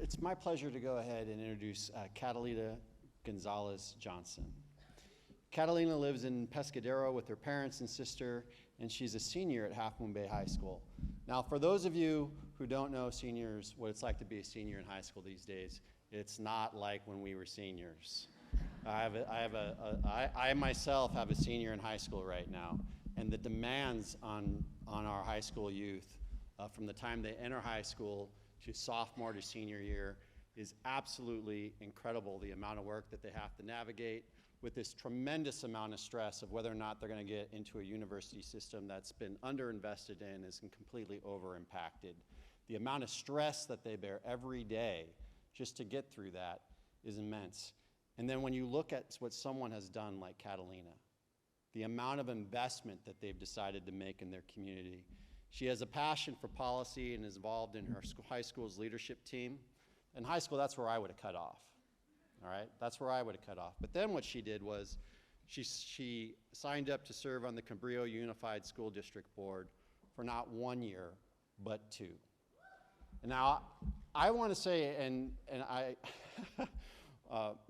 it's my pleasure to go ahead and introduce Catalina Gonzalez Johnson. Catalina lives in Pescadero with her parents and sister, and she's a senior at Half Moon Bay High School. Now, for those of you who don't know seniors, what it's like to be a senior in high school these days, it's not like when we were seniors. I myself have a senior in high school right now, and the demands on our high school youth from the time they enter high school to sophomore to senior year is absolutely incredible, the amount of work that they have to navigate with this tremendous amount of stress of whether or not they're going to get into a university system that's been underinvested in and completely over-impacted. The amount of stress that they bear every day just to get through that is immense. And then when you look at what someone has done like Catalina, the amount of investment that they've decided to make in their community. She has a passion for policy and is involved in her high school's leadership team. In high school, that's where I would have cut off. All right, that's where I would have cut off. But then what she did was she signed up to serve on the Cabrillo Unified School District Board for not 1 year, but 2. And now I want to say, and I,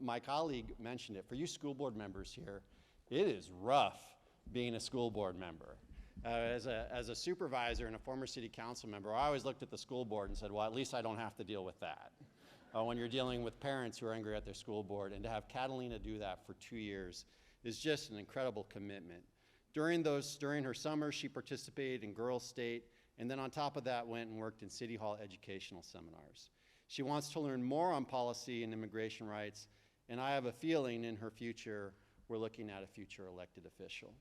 my colleague mentioned it, for you school board members here, it is rough being a school board member. As a supervisor and a former city council member, I always looked at the school board and said, well, at least I don't have to deal with that. When you're dealing with parents who are angry at their school board, and to have Catalina do that for 2 years is just an incredible commitment. During her summer, she participated in Girls State, and then on top of that went and worked in City Hall educational seminars. She wants to learn more on policy and immigration rights, and I have a feeling in her future, we're looking at a future elected official.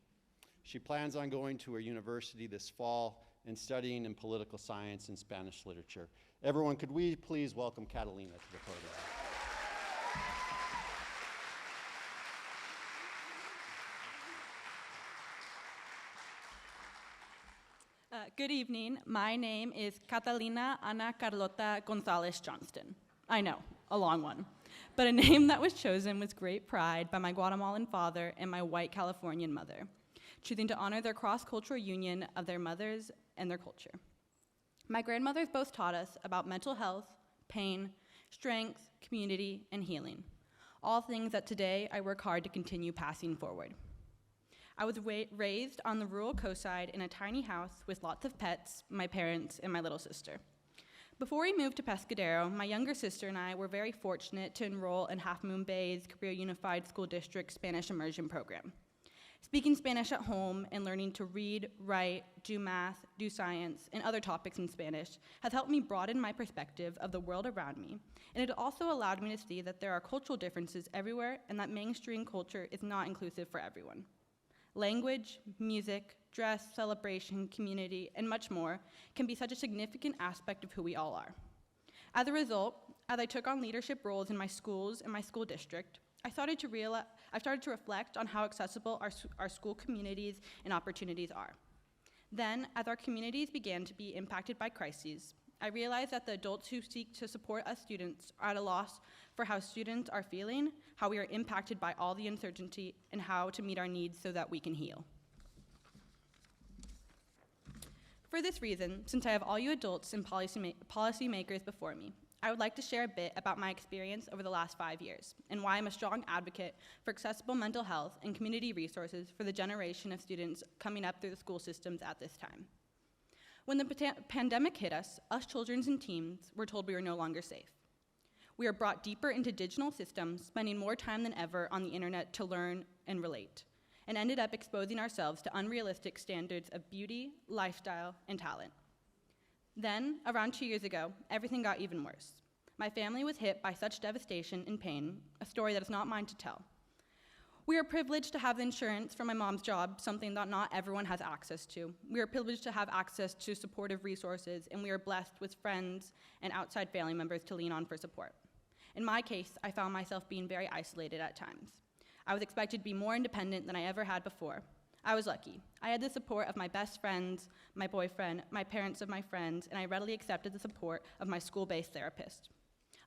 She plans on going to a university this fall and studying in political science and Spanish literature. Everyone, could we please welcome Catalina to the podium? Good evening. My name is Catalina Ana Carlota Gonzalez Johnston. I know, a long one, but a name that was chosen with great pride by my Guatemalan father and my white Californian mother, choosing to honor their cross-cultural union of their mothers and their culture. My grandmothers both taught us about mental health, pain, strength, community, and healing, all things that today I work hard to continue passing forward. I was raised on the rural coastside in a tiny house with lots of pets, my parents, and my little sister. Before we moved to Pescadero, my younger sister and I were very fortunate to enroll in Half Moon Bay's Cabrillo Unified School District Spanish Immersion Program. Speaking Spanish at home and learning to read, write, do math, do science, and other topics in Spanish has helped me broaden my perspective of the world around me, and it also allowed me to see that there are cultural differences everywhere and that mainstream culture is not inclusive for everyone. Language, music, dress, celebration, community, and much more can be such a significant aspect of who we all are. As a result, as I took on leadership roles in my schools and my school district, I started to reflect on how accessible our school communities and opportunities are. Then, as our communities began to be impacted by crises, I realized that the adults who seek to support us students are at a loss for how students are feeling, how we are impacted by all the uncertainty, and how to meet our needs so that we can heal. For this reason, since I have all you adults and policymakers before me, I would like to share a bit about my experience over the last 5 years and why I'm a strong advocate for accessible mental health and community resources for the generation of students coming up through the school systems at this time. When the pandemic hit us children and teens were told we were no longer safe. We are brought deeper into digital systems, spending more time than ever on the internet to learn and relate, and ended up exposing ourselves to unrealistic standards of beauty, lifestyle, and talent. Then, around 2 years ago, everything got even worse. My family was hit by such devastation and pain, a story that is not mine to tell. We are privileged to have the insurance from my mom's job, something that not everyone has access to. We are privileged to have access to supportive resources, and we are blessed with friends and outside family members to lean on for support. In my case, I found myself being very isolated at times. I was expected to be more independent than I ever had before. I was lucky. I had the support of my best friends, my boyfriend, my parents of my friends, and I readily accepted the support of my school-based therapist.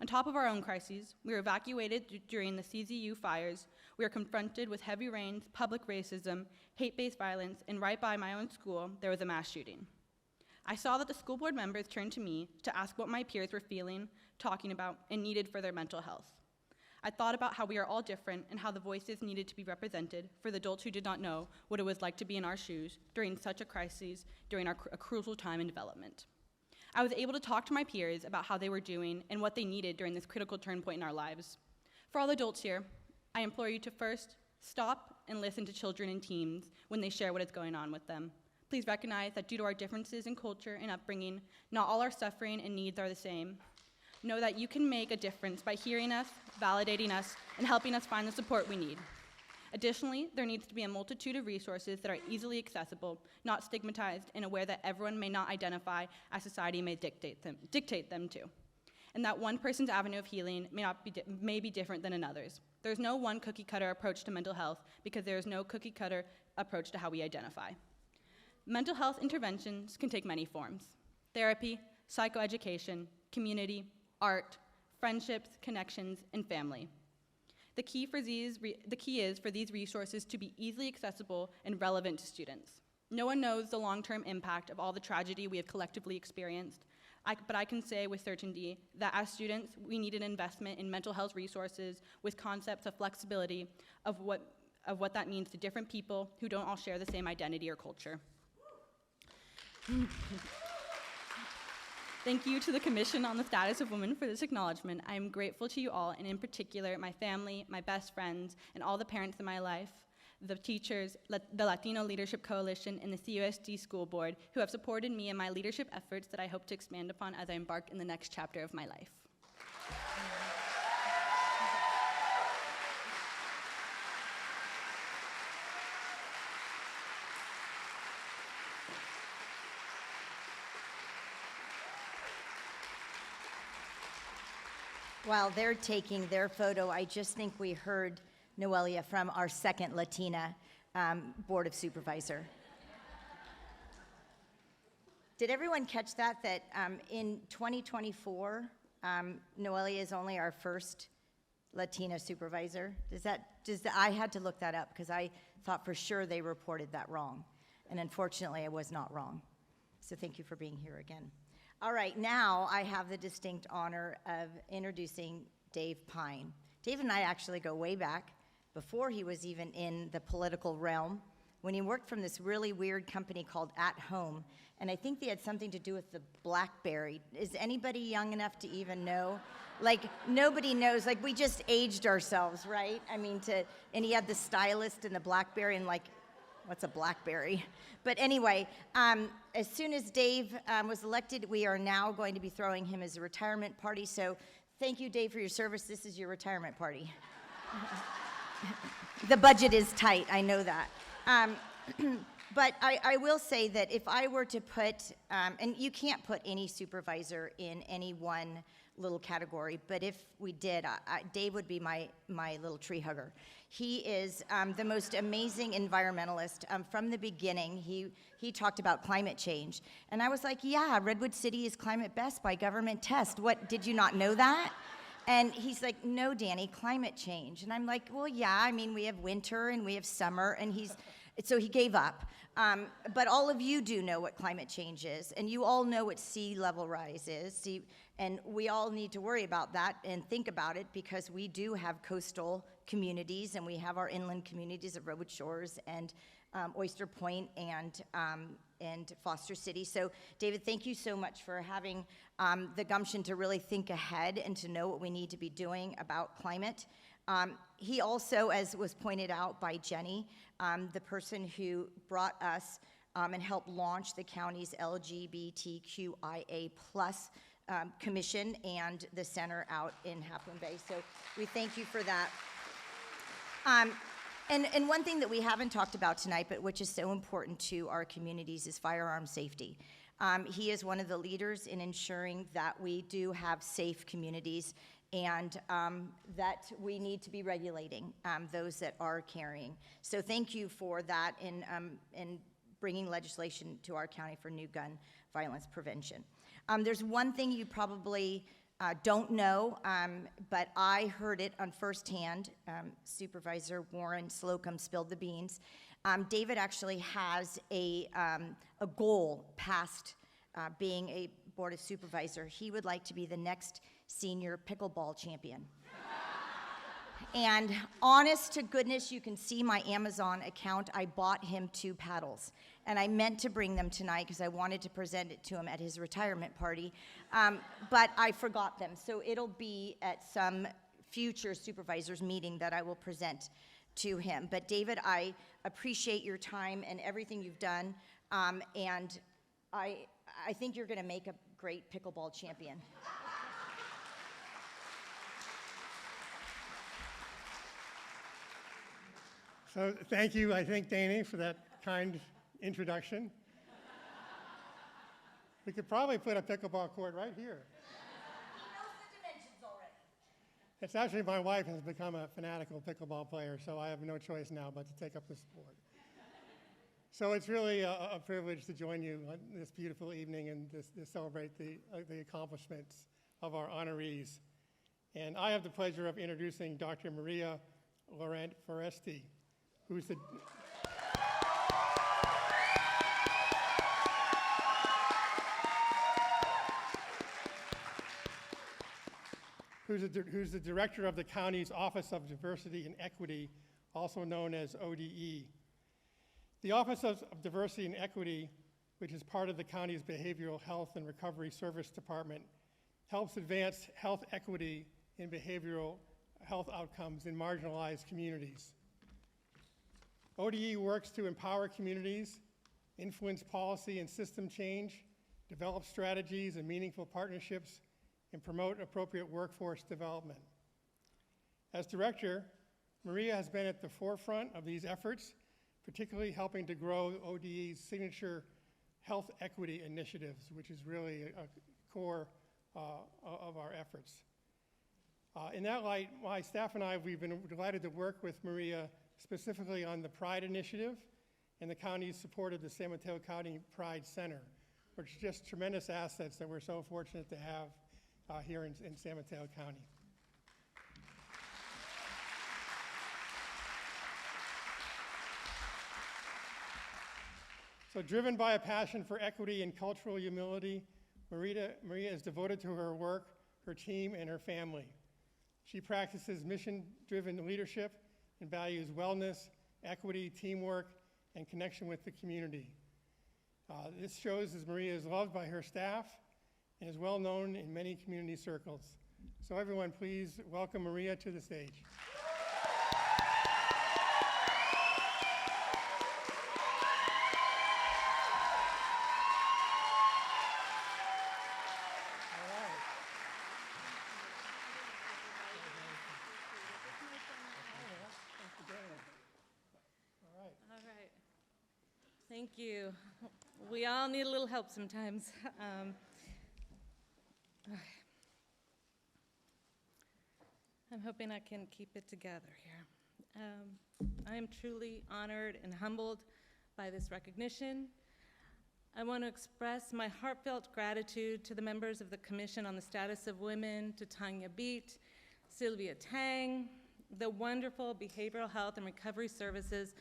On top of our own crises, we were evacuated during the CZU fires. We were confronted with heavy rains, public racism, hate-based violence, and right by my own school, there was a mass shooting. I saw that the school board members turned to me to ask what my peers were feeling, talking about, and needed for their mental health. I thought about how we are all different and how the voices needed to be represented for the adults who did not know what it was like to be in our shoes during such a crisis, during a crucial time in development. I was able to talk to my peers about how they were doing and what they needed during this critical turn point in our lives. For all the adults here, I implore you to first stop and listen to children and teens when they share what is going on with them. Please recognize that due to our differences in culture and upbringing, not all our suffering and needs are the same. Know that you can make a difference by hearing us, validating us, and helping us find the support we need. Additionally, there needs to be a multitude of resources that are easily accessible, not stigmatized, and aware that everyone may not identify as society may dictate them to. And that one person's avenue of healing may be different than another's. There's no one cookie-cutter approach to mental health because there is no cookie-cutter approach to how we identify. Mental health interventions can take many forms: therapy, psychoeducation, community, art, friendships, connections, and family. The key is for these resources to be easily accessible and relevant to students. No one knows the long-term impact of all the tragedy we have collectively experienced, but I can say with certainty that as students, we need an investment in mental health resources with concepts of flexibility of what that means to different people who don't all share the same identity or culture. Thank you to the Commission on the Status of Women for this acknowledgement. I am grateful to you all, and in particular, my family, my best friends, and all the parents in my life, the teachers, the Latino Leadership Coalition, and the CUSD School Board, who have supported me in my leadership efforts that I hope to expand upon as I embark in the next chapter of my life. While they're taking their photo, I just think we heard Noelia from our second Latina Board of Supervisor. Did everyone catch that in 2024, Noelia is only our first Latina supervisor? I had to look that up because I thought for sure they reported that wrong. And unfortunately, I was not wrong. So thank you for being here again. All right, now I have the distinct honor of introducing Dave Pine. Dave and I actually go way back before he was even in the political realm, when he worked from this really weird company called At Home, and I think they had something to do with the BlackBerry. Is anybody young enough to even know? Like, nobody knows. Like, we just aged ourselves, right? I mean, and he had the stylist and the BlackBerry, and like, what's a BlackBerry? But anyway, as soon as Dave was elected, we are now going to be throwing him as a retirement party. So thank you, Dave, for your service. This is your retirement party. The budget is tight, I know that. But I will say that if I were to put, and you can't put any supervisor in any one little category, but if we did, Dave would be my little tree hugger. He is the most amazing environmentalist. From the beginning, he talked about climate change. And I was like, yeah, Redwood City is climate best by government test. What, did you not know that? And he's like, no, Danny, climate change. And I'm like, well, yeah, I mean, we have winter and we have summer, and so he gave up. But all of you do know what climate change is, and you all know what sea level rise is. And we all need to worry about that and think about it, because we do have coastal communities, and we have our inland communities of Redwood Shores and Oyster Point and and Foster City. So, David, thank you so much for having the gumption to really think ahead and to know what we need to be doing about climate. He also, as was pointed out by Jenny, the person who brought us and helped launch the county's LGBTQIA+ commission and the center out in Half Moon Bay. So we thank you for that. And one thing that we haven't talked about tonight, but which is so important to our communities, is firearm safety. He is one of the leaders in ensuring that we do have safe communities and that we need to be regulating those that are carrying. So thank you for that in bringing legislation to our county for new gun violence prevention. There's one thing you probably don't know, but I heard it on firsthand. Supervisor Warren Slocum spilled the beans. David actually has a goal past being a Board of Supervisor. He would like to be the next senior pickleball champion. And honest to goodness, you can see my Amazon account. I bought him 2 paddles. And I meant to bring them tonight because I wanted to present it to him at his retirement party. But I forgot them. So it'll be at some future supervisors meeting that I will present to him. But David, I appreciate your time and everything you've done. And I think you're going to make a great pickleball champion. So thank you, I think, Danny, for that kind introduction. We could probably put a pickleball court right here. He knows the dimensions already. It's actually, my wife has become a fanatical pickleball player, so I have no choice now but to take up the sport. So it's really a privilege to join you on this beautiful evening and to celebrate the accomplishments of our honorees. And I have the pleasure of introducing Dr. Maria Laurent Foresti, who's the director of the county's Office of Diversity and Equity, also known as ODE. The Office of Diversity and Equity, which is part of the county's Behavioral Health and Recovery Service Department, helps advance health equity in behavioral health outcomes in marginalized communities. ODE works to empower communities, influence policy and system change, develop strategies and meaningful partnerships, and promote appropriate workforce development. As director, Maria has been at the forefront of these efforts, particularly helping to grow ODE's signature health equity initiatives, which is really a core of our efforts. In that light, my staff and I, we've been delighted to work with Maria specifically on the Pride Initiative and the county's support of the San Mateo County Pride Center, which are just tremendous assets that we're so fortunate to have here in San Mateo County. So driven by a passion for equity and cultural humility, Maria is devoted to her work, her team, and her family. She practices mission-driven leadership and values wellness, equity, teamwork, and connection with the community. This shows as Maria is loved by her staff and is well known in many community circles. So everyone, please welcome Maria to the stage. Thank you. We all need a little help sometimes. I'm hoping I can keep it together here. I am truly honored and humbled by this recognition. I want to express my heartfelt gratitude to the members of the Commission on the Status of Women, to Tanya Beat, Sylvia Tang, the wonderful Behavioral Health and Recovery Services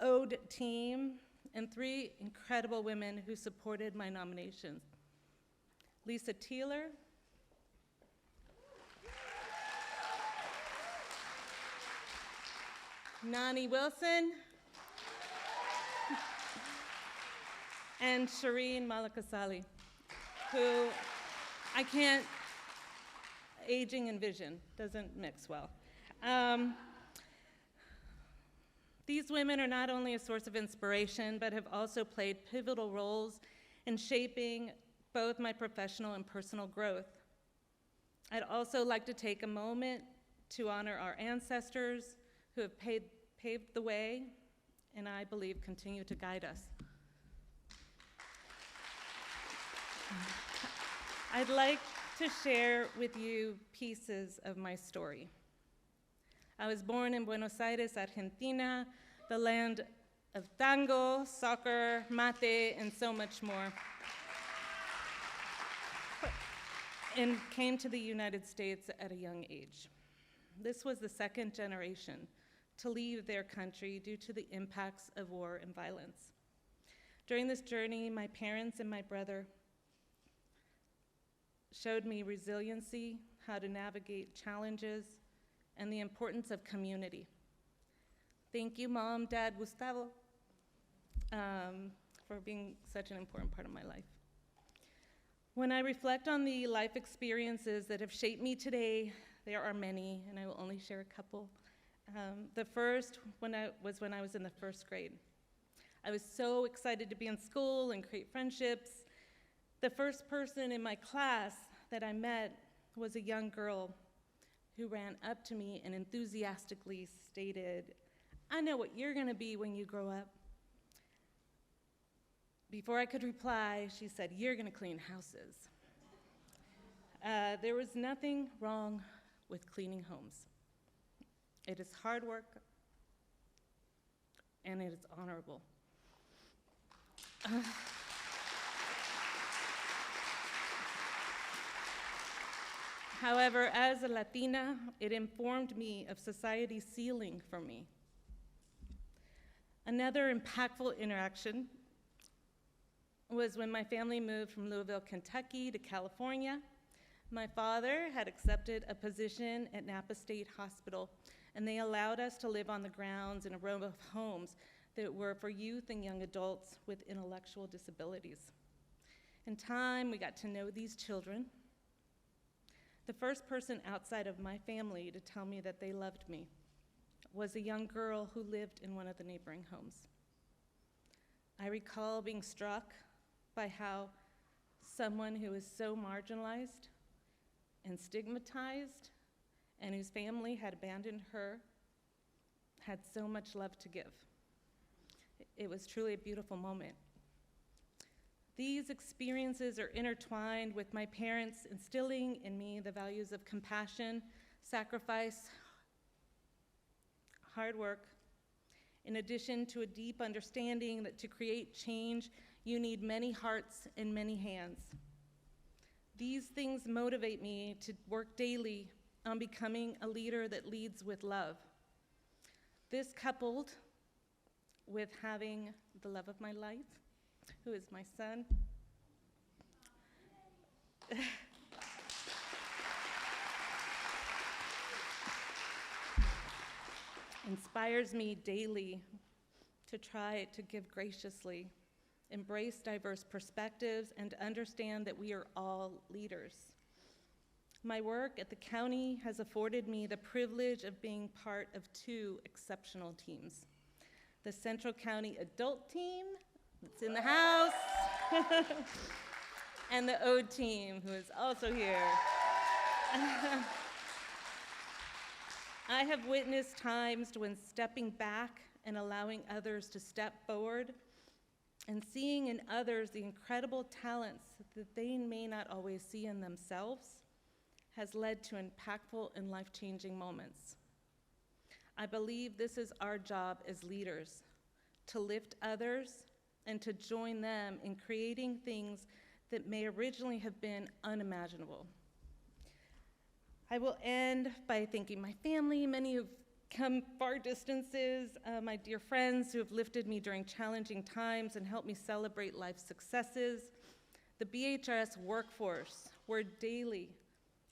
ODE team, and 3 incredible women who supported my nominations. Lisa Teeler, Nani Wilson, and Shireen Malakasali, who I can't, aging and vision doesn't mix well. These women are not only a source of inspiration, but have also played pivotal roles in shaping both my professional and personal growth. I'd also like to take a moment to honor our ancestors who have paved the way, and I believe continue to guide us. I'd like to share with you pieces of my story. I was born in Buenos Aires, Argentina, the land of tango, soccer, mate, and so much more, and came to the United States at a young age. This was the second generation to leave their country due to the impacts of war and violence. During this journey, my parents and my brother showed me resiliency, how to navigate challenges, and the importance of community. Thank you, Mom, Dad, Gustavo, for being such an important part of my life. When I reflect on the life experiences that have shaped me today, there are many, and I will only share a couple. The first was when I was in the first grade. I was so excited to be in school and create friendships. The first person in my class that I met was a young girl who ran up to me and enthusiastically stated, "I know what you're gonna be when you grow up." Before I could reply, she said, "You're gonna clean houses." There was nothing wrong with cleaning homes. It is hard work, and it is honorable. However, as a Latina, it informed me of society's ceiling for me. Another impactful interaction was when my family moved from Louisville, Kentucky to California. My father had accepted a position at Napa State Hospital, and they allowed us to live on the grounds in a row of homes that were for youth and young adults with intellectual disabilities. In time, we got to know these children. The first person outside of my family to tell me that they loved me was a young girl who lived in one of the neighboring homes. I recall being struck by how someone who is so marginalized and stigmatized and whose family had abandoned her had so much love to give. It was truly a beautiful moment. These experiences are intertwined with my parents instilling in me the values of compassion, sacrifice, hard work, in addition to a deep understanding that to create change, you need many hearts and many hands. These things motivate me to work daily on becoming a leader that leads with love. This coupled with having the love of my life, who is my son, inspires me daily to try to give graciously, embrace diverse perspectives, and understand that we are all leaders. My work at the county has afforded me the privilege of being part of two exceptional teams. The Central County Adult Team, that's in the house, and the Ode Team, who is also here. I have witnessed times when stepping back and allowing others to step forward and seeing in others the incredible talents that they may not always see in themselves has led to impactful and life-changing moments. I believe this is our job as leaders, to lift others and to join them in creating things that may originally have been unimaginable. I will end by thanking my family, many who've come far distances, my dear friends who have lifted me during challenging times and helped me celebrate life's successes, the BHRS workforce, where daily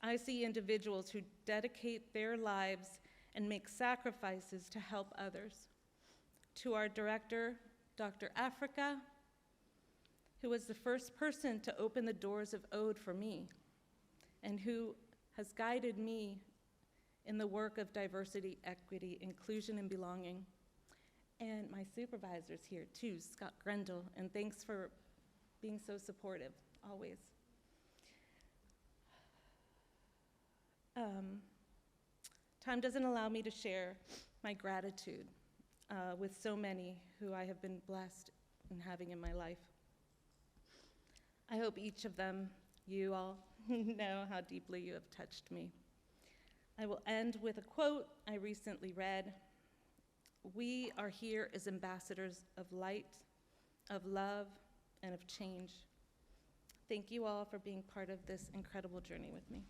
I see individuals who dedicate their lives and make sacrifices to help others. To our director, Dr. Africa, who was the first person to open the doors of Ode for me, and who has guided me in the work of diversity, equity, inclusion, and belonging. And my supervisor's here too, Scott Grendel, and thanks for being so supportive, always. Time doesn't allow me to share my gratitude with so many who I have been blessed in having in my life. I hope each of them, you all, know how deeply you have touched me. I will end with a quote I recently read. We are here as ambassadors of light, of love, and of change. Thank you all for being part of this incredible journey with me.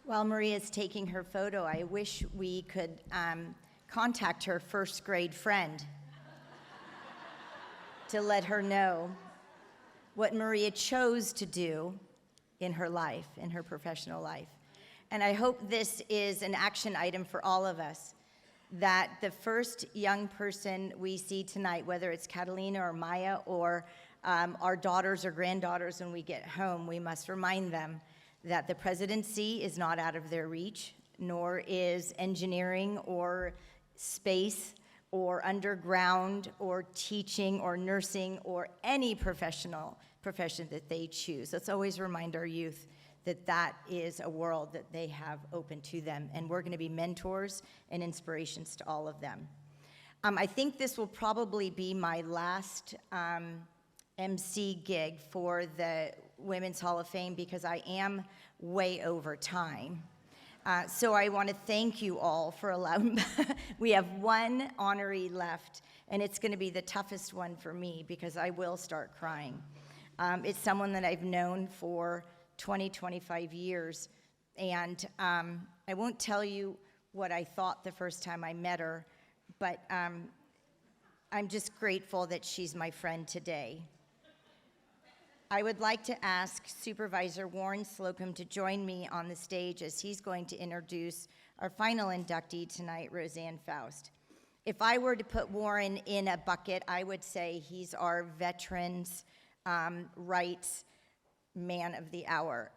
While Maria's taking her photo, I wish we could contact her first grade friend to let her know what Maria chose to do in her life, in her professional life. And I hope this is an action item for all of us, that the first young person we see tonight, whether it's Catalina or Maya or our daughters or granddaughters when we get home, we must remind them that the presidency is not out of their reach, nor is engineering or space or underground or teaching or nursing or any profession that they choose. Let's always remind our youth that that is a world that they have open to them, and we're gonna be mentors and inspirations to all of them. I think this will probably be my last MC gig for the Women's Hall of Fame because I am way over time. So I want to thank you all for allowing, we have one honoree left, and it's going to be the toughest one for me because I will start crying. It's someone that I've known for 20, 25 years, and I won't tell you what I thought the first time I met her, but I'm just grateful that she's my friend today. I would like to ask Supervisor Warren Slocum to join me on the stage as he's going to introduce our final inductee tonight, Roseanne Faust. If I were to put Warren in a bucket, I would say he's our veterans' rights man of the hour.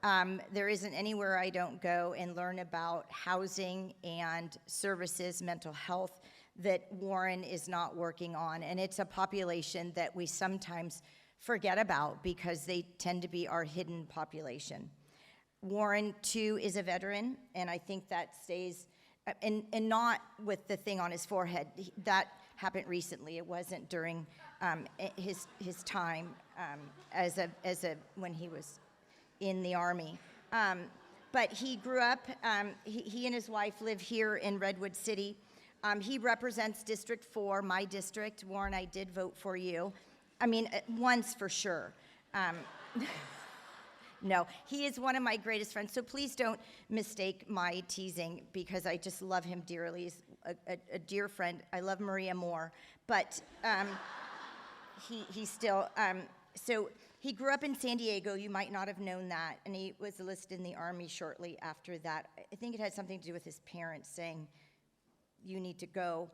There isn't anywhere I don't go and learn about housing and services, mental health, that Warren is not working on. And it's a population that we sometimes forget about because they tend to be our hidden population. Warren, too, is a veteran, and I think that stays, and not with the thing on his forehead. That happened recently. It wasn't during his time when he was in the Army. But he grew up, he and his wife live here in Redwood City. He represents District 4, my district. Warren, I did vote for you. I mean, once for sure. No, he is one of my greatest friends, so please don't mistake my teasing because I just love him dearly. He's a dear friend. I love Maria more, but he's still, so he grew up in San Diego. You might not have known that, and he was enlisted in the Army shortly after that. I think it had something to do with his parents saying, you need to go.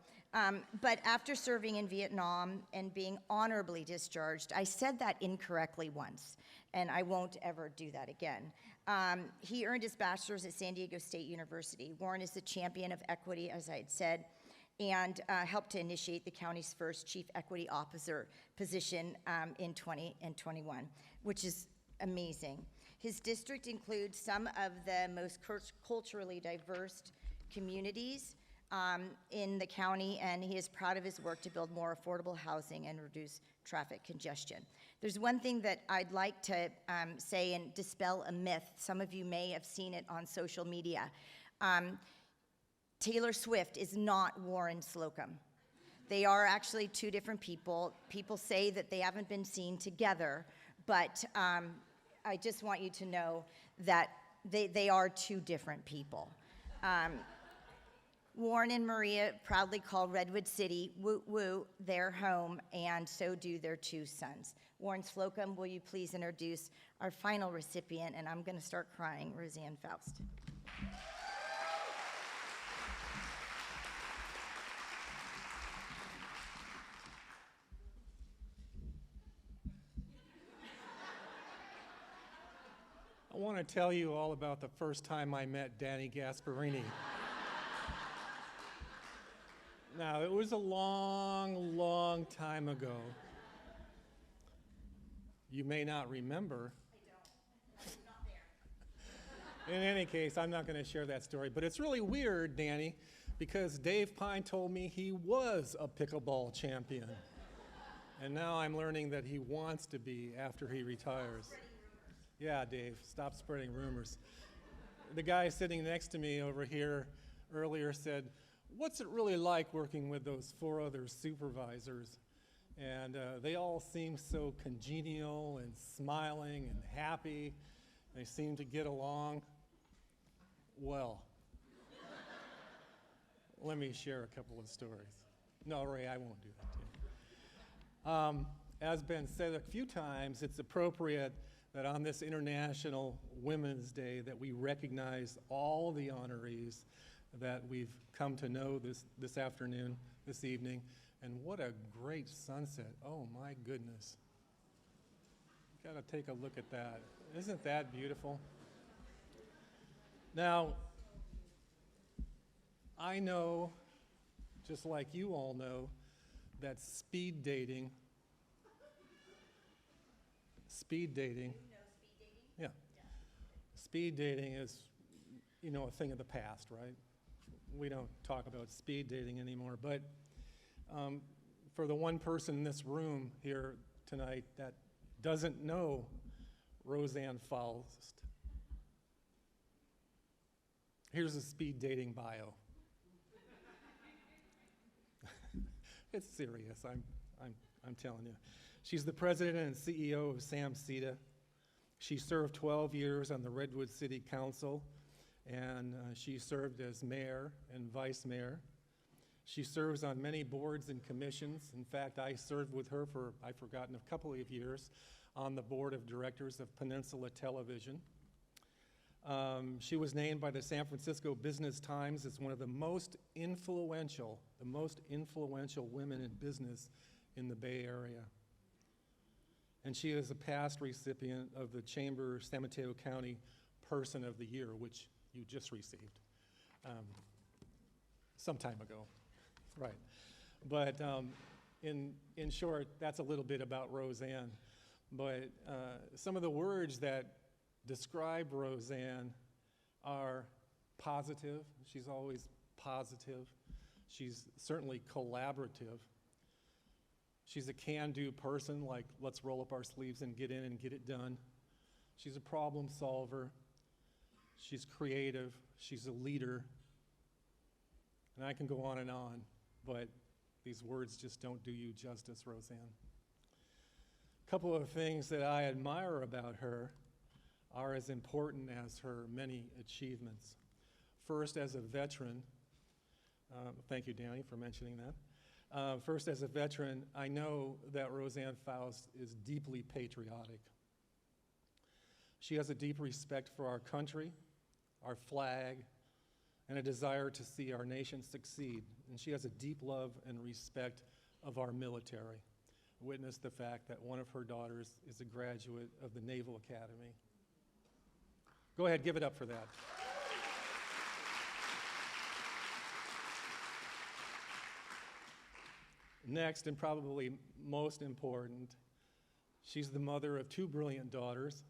But after serving in Vietnam and being honorably discharged, I said that incorrectly once, and I won't ever do that again. He earned his bachelor's at San Diego State University. Warren is the champion of equity, as I had said, and helped to initiate the county's first chief equity officer position in 2021, which is amazing. His district includes some of the most culturally diverse communities in the county, and he is proud of his work to build more affordable housing and reduce traffic congestion. There's one thing that I'd like to say and dispel a myth. Some of you may have seen it on social media. Taylor Swift is not Warren Slocum. They are actually two different people. People say that they haven't been seen together, but I just want you to know that they are two different people. Warren and Maria proudly call Redwood City, Woot Woot, their home, and so do their 2 sons. Warren Slocum, will you please introduce our final recipient? And I'm going to start crying, Roseanne Faust. I want to tell you all about the first time I met Danny Gasparini. Now, it was a long, long time ago. You may not remember. I don't. Not there. In any case, I'm not going to share that story. But it's really weird, Danny, because Dave Pine told me he was a pickleball champion. And now I'm learning that he wants to be after he retires. Yeah, Dave, stop spreading rumors. The guy sitting next to me over here earlier said, "What's it really like working with those 4 other supervisors?" And they all seem so congenial and smiling and happy. They seem to get along. Well, let me share a couple of stories. No, Ray, I won't do that to you. As been said a few times, it's appropriate that on this International Women's Day that we recognize all the honorees that we've come to know this afternoon, this evening. And what a great sunset. Oh my goodness. You gotta take a look at that. Isn't that beautiful? Now, I know, just like you all know, that speed dating. Yeah. Speed dating is, a thing of the past, right? We don't talk about speed dating anymore, but for the one person in this room here tonight that doesn't know Roseanne Faust, here's a speed dating bio. It's serious, I'm telling you. She's the president and CEO of SamCETA. She served 12 years on the Redwood City Council, and she served as mayor and vice mayor. She serves on many boards and commissions. In fact, I served with her for, I've forgotten, a couple of years on the board of directors of Peninsula Television. She was named by the San Francisco Business Times as one of the most influential women in business in the Bay Area. And she is a past recipient of the Chamber San Mateo County Person of the Year, which you just received some time ago, right? But in short, that's a little bit about Roseanne. But some of the words that describe Roseanne are positive. She's always positive. She's certainly collaborative. She's a can-do person, like let's roll up our sleeves and get in and get it done. She's a problem solver. She's creative. She's a leader. And I can go on, but these words just don't do you justice, Roseanne. A couple of things that I admire about her are as important as her many achievements. First, as a veteran, thank you, Danny, for mentioning that. First, as a veteran, I know that Roseanne Faust is deeply patriotic. She has a deep respect for our country, our flag, and a desire to see our nation succeed. And she has a deep love and respect of our military. Witness the fact that one of her daughters is a graduate of the Naval Academy. Go ahead, give it up for that. Next, and probably most important, she's the mother of 2 brilliant daughters.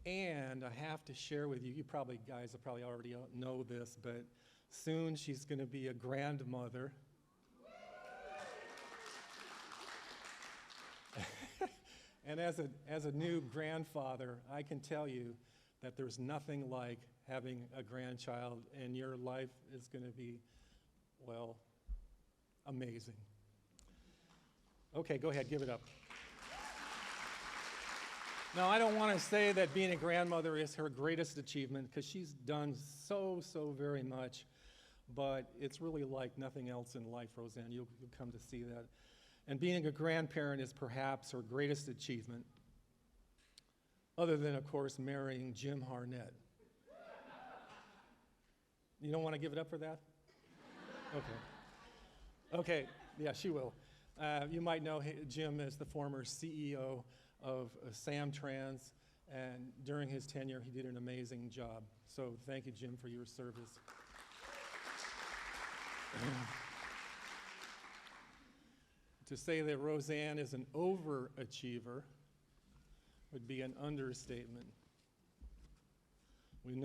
And I have to share with you, guys probably already know this, but soon she's going to be a grandmother. And as a new grandfather, I can tell you that there's nothing like having a grandchild, and your life is going to be, well, amazing. Okay, go ahead, give it up. Now, I don't want to say that being a grandmother is her greatest achievement, because she's done so very much. but it's really like nothing else in life, Roseanne. You'll come to see that. And being a grandparent is perhaps her greatest achievement, other than, of course, marrying Jim Harnett. You don't want to give it up for that? Okay. Okay, yeah, she will. You might know Jim as the former CEO of Samtrans, and during his tenure, he did an amazing job. So thank you, Jim, for your service. To say that Roseanne is an overachiever would be an understatement. We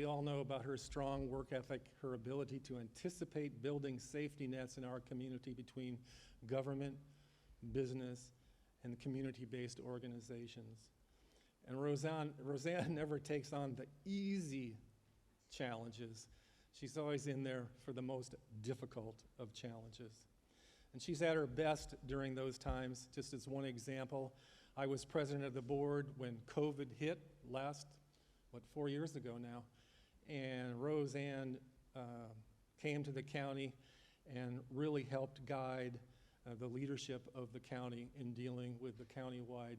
all know about her strong work ethic, her ability to anticipate building safety nets in our community between government, business, and community-based organizations. And Roseanne never takes on the easy challenges. She's always in there for the most difficult of challenges. And she's at her best during those times. Just as one example, I was president of the board when COVID hit last, 4 years ago now, and Roseanne came to the county and really helped guide the leadership of the county in dealing with the countywide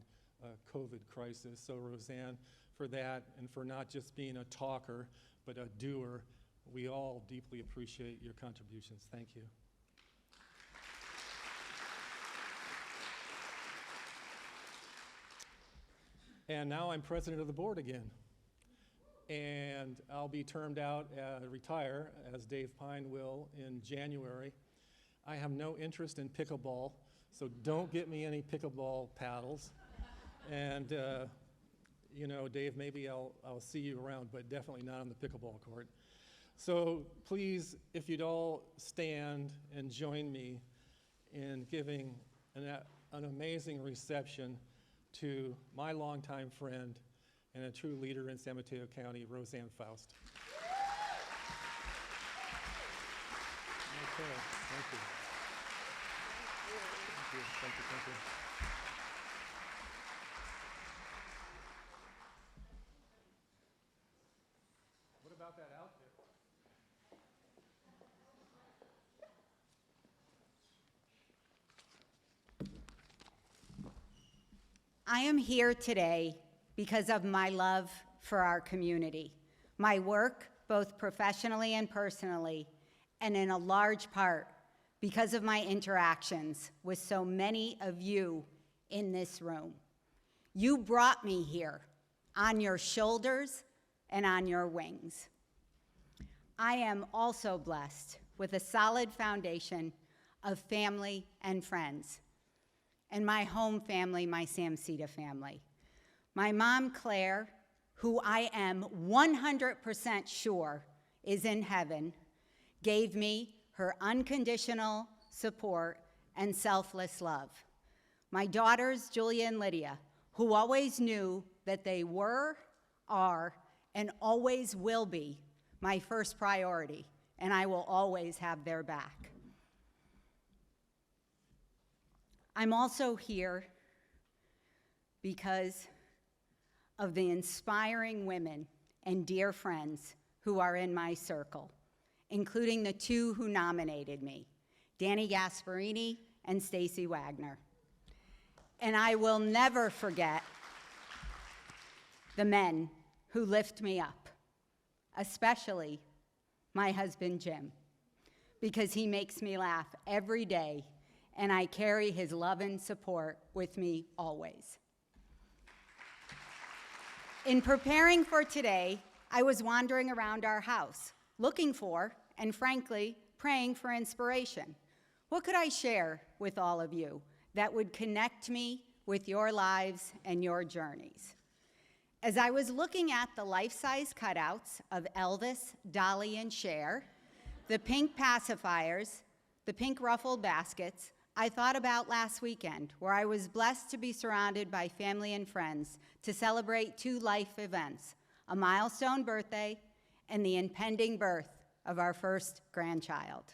COVID crisis. So Roseanne, for that, and for not just being a talker, but a doer, we all deeply appreciate your contributions. Thank you. And now I'm president of the board again. And I'll be termed out, retire, as Dave Pine will in January. I have no interest in pickleball, so don't get me any pickleball paddles. And, you know, Dave, maybe I'll see you around, but definitely not on the pickleball court. So please, if you'd all stand and join me in giving an amazing reception to my longtime friend and a true leader in San Mateo County, Roseanne Faust. Okay, thank you. Thank you, thank you, thank you. What about that outfit? I am here today because of my love for our community, my work, both professionally and personally, and in a large part because of my interactions with so many of you in this room. You brought me here on your shoulders and on your wings. I am also blessed with a solid foundation of family and friends, and my home family, my Samsita family. My mom, Claire, who I am 100% sure is in heaven, gave me her unconditional support and selfless love. My daughters, Julia and Lydia, who always knew that they were, are, and always will be my first priority, and I will always have their back. I'm also here because of the inspiring women and dear friends who are in my circle, including the two who nominated me, Danny Gasparini and Stacy Wagner. And I will never forget the men who lift me up, especially my husband, Jim, because he makes me laugh every day, and I carry his love and support with me always. In preparing for today, I was wandering around our house, looking for, and frankly, praying for inspiration. What could I share with all of you that would connect me with your lives and your journeys? As I was looking at the life-size cutouts of Elvis, Dolly, and Cher, the pink pacifiers, the pink ruffled baskets, I thought about last weekend, where I was blessed to be surrounded by family and friends to celebrate two life events, a milestone birthday and the impending birth of our first grandchild.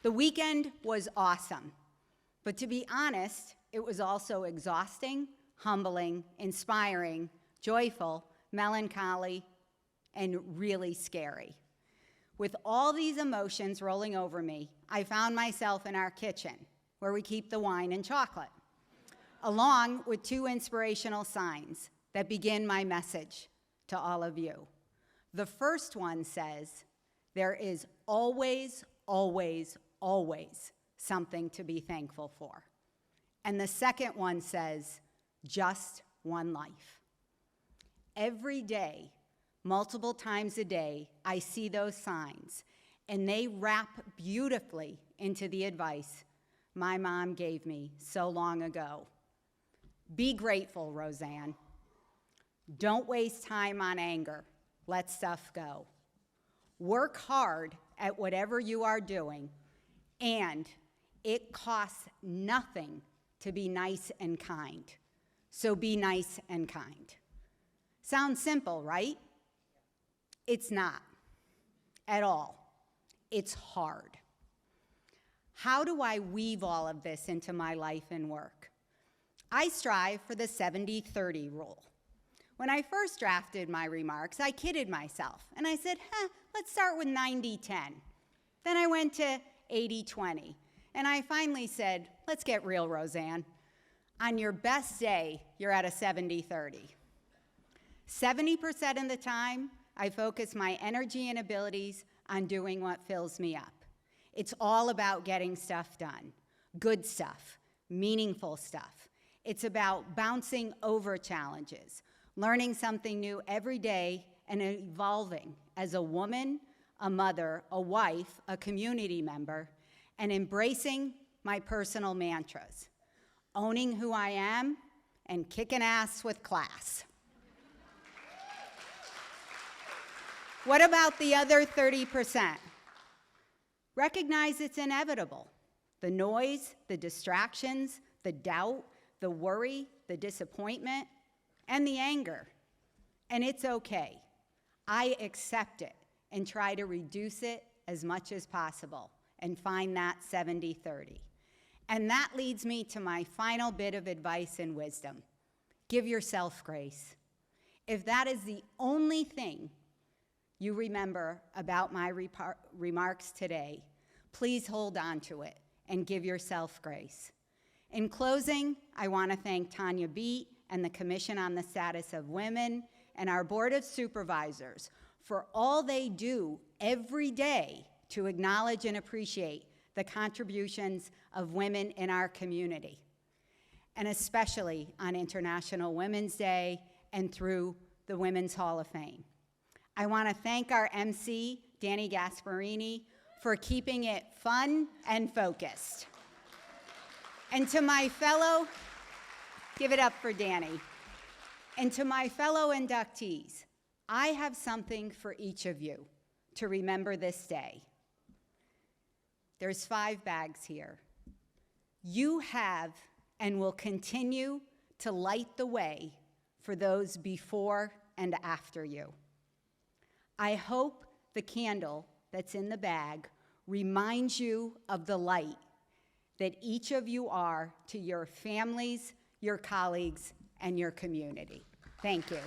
The weekend was awesome, but to be honest, it was also exhausting, humbling, inspiring, joyful, melancholy, and really scary. With all these emotions rolling over me, I found myself in our kitchen, where we keep the wine and chocolate, along with 2 inspirational signs that begin my message to all of you. The first one says, there is always, always, always something to be thankful for. And the second one says, just one life. Every day, multiple times a day, I see those signs, and they wrap beautifully into the advice my mom gave me so long ago. Be grateful, Roseanne. Don't waste time on anger. Let stuff go. Work hard at whatever you are doing, and it costs nothing to be nice and kind. So be nice and kind. Sounds simple, right? It's not at all. It's hard. How do I weave all of this into my life and work? I strive for the 70-30 rule. When I first drafted my remarks, I kidded myself, and I said, let's start with 90-10. Then I went to 80-20, and I finally said, let's get real, Roseanne. On your best day, you're at a 70-30. 70% of the time, I focus my energy and abilities on doing what fills me up. It's all about getting stuff done, good stuff, meaningful stuff. It's about bouncing over challenges, learning something new every day, and evolving as a woman, a mother, a wife, a community member, and embracing my personal mantras, owning who I am, and kicking ass with class. What about the other 30%? Recognize it's inevitable. The noise, the distractions, the doubt, the worry, the disappointment, and the anger. And it's okay. I accept it and try to reduce it as much as possible and find that 70-30. And that leads me to my final bit of advice and wisdom. Give yourself grace. If that is the only thing you remember about my remarks today, please hold on to it and give yourself grace. In closing, I want to thank Tanya Beat and the Commission on the Status of Women and our Board of Supervisors for all they do every day to acknowledge and appreciate the contributions of women in our community, and especially on International Women's Day and through the Women's Hall of Fame. I want to thank our MC, Danny Gasparini, for keeping it fun and focused. And to my fellow, give it up for Danny. And to my fellow inductees, I have something for each of you to remember this day. There's 5 bags here. You have and will continue to light the way for those before and after you. I hope the candle that's in the bag reminds you of the light that each of you are to your families, your colleagues, and your community. Thank you.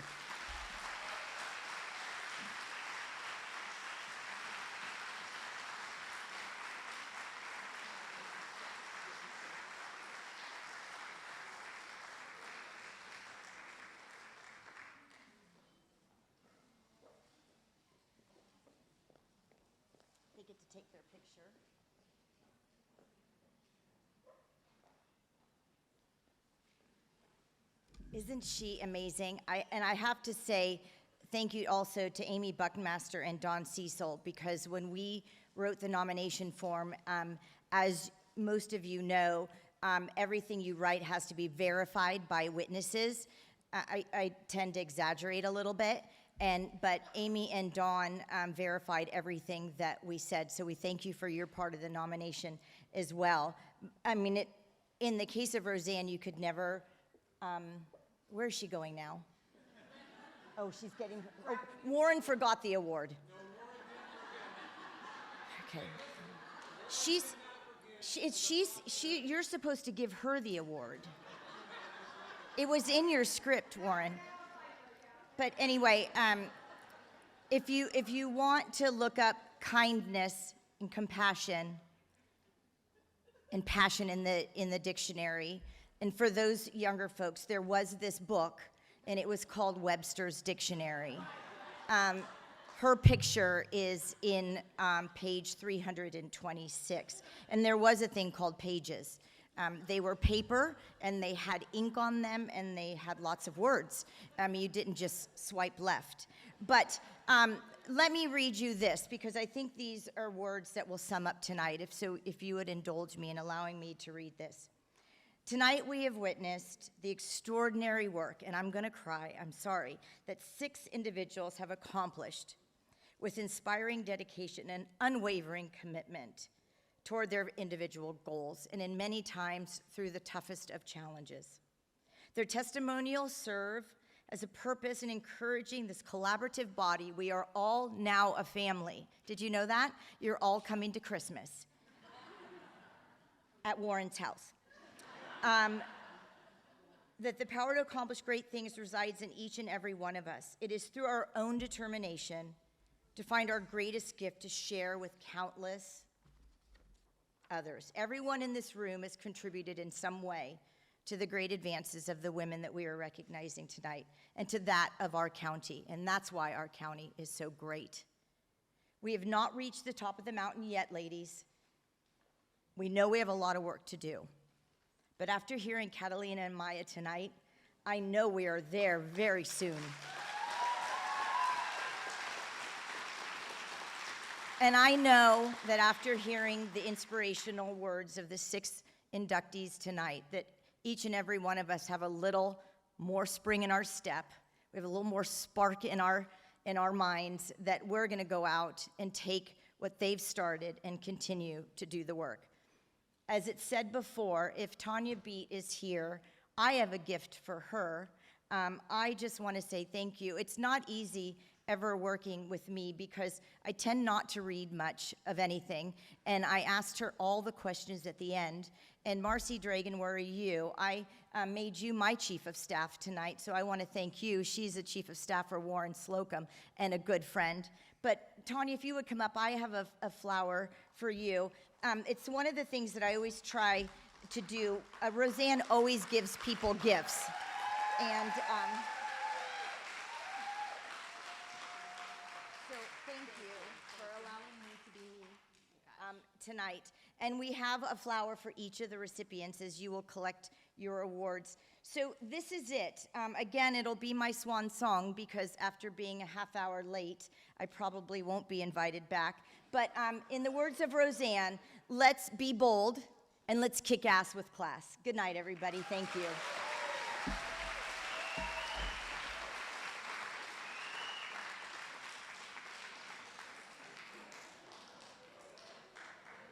They get to take their picture. Isn't she amazing? I have to say thank you also to Amy Buckmaster and Don Cecil, because when we wrote the nomination form, as most of you know, everything you write has to be verified by witnesses. I tend to exaggerate a little bit, but Amy and Dawn verified everything that we said, so we thank you for your part of the nomination as well. I mean, in the case of Roseanne, you could never, where is she going now? Oh, she's getting, Warren forgot the award. Okay. You're supposed to give her the award. It was in your script, Warren. But anyway, if you want to look up kindness and compassion and passion in the dictionary. And for those younger folks, there was this book, and it was called Webster's Dictionary. Her picture is in page 326. And there was a thing called pages. They were paper, and they had ink on them, and they had lots of words. You didn't just swipe left. But let me read you this, because I think these are words that will sum up tonight, if you would indulge me in allowing me to read this. Tonight we have witnessed the extraordinary work, and I'm going to cry, I'm sorry, that 6 individuals have accomplished with inspiring dedication and unwavering commitment toward their individual goals, and in many times through the toughest of challenges. Their testimonials serve as a purpose in encouraging this collaborative body. We are all now a family. Did you know that? You're all coming to Christmas at Warren's house. That the power to accomplish great things resides in each and every one of us. It is through our own determination to find our greatest gift to share with countless others. Everyone in this room has contributed in some way to the great advances of the women that we are recognizing tonight, and to that of our county, and that's why our county is so great. We have not reached the top of the mountain yet, ladies. We know we have a lot of work to do. But after hearing Catalina and Maya tonight, I know we are there very soon. And I know that after hearing the inspirational words of the 6 inductees tonight, that each and every one of us have a little more spring in our step. We have a little more spark in our minds, that we're going to go out and take what they've started and continue to do the work. As it said before, if Tanya Beat is here, I have a gift for her. I just want to say thank you. It's not easy ever working with me, because I tend not to read much of anything, and I asked her all the questions at the end. And Marcy Dragon, where are you? I made you my chief of staff tonight, so I want to thank you. She's the chief of staff for Warren Slocum and a good friend. But Tanya, if you would come up, I have a flower for you. It's one of the things that I always try to do. Roseanne always gives people gifts, and so thank you for allowing me to be me tonight. And we have a flower for each of the recipients as you will collect your awards. So this is it. Again, it'll be my swan song, because after being a half hour late, I probably won't be invited back. But in the words of Roseanne, let's be bold and let's kick ass with class. Good night, everybody. Thank you.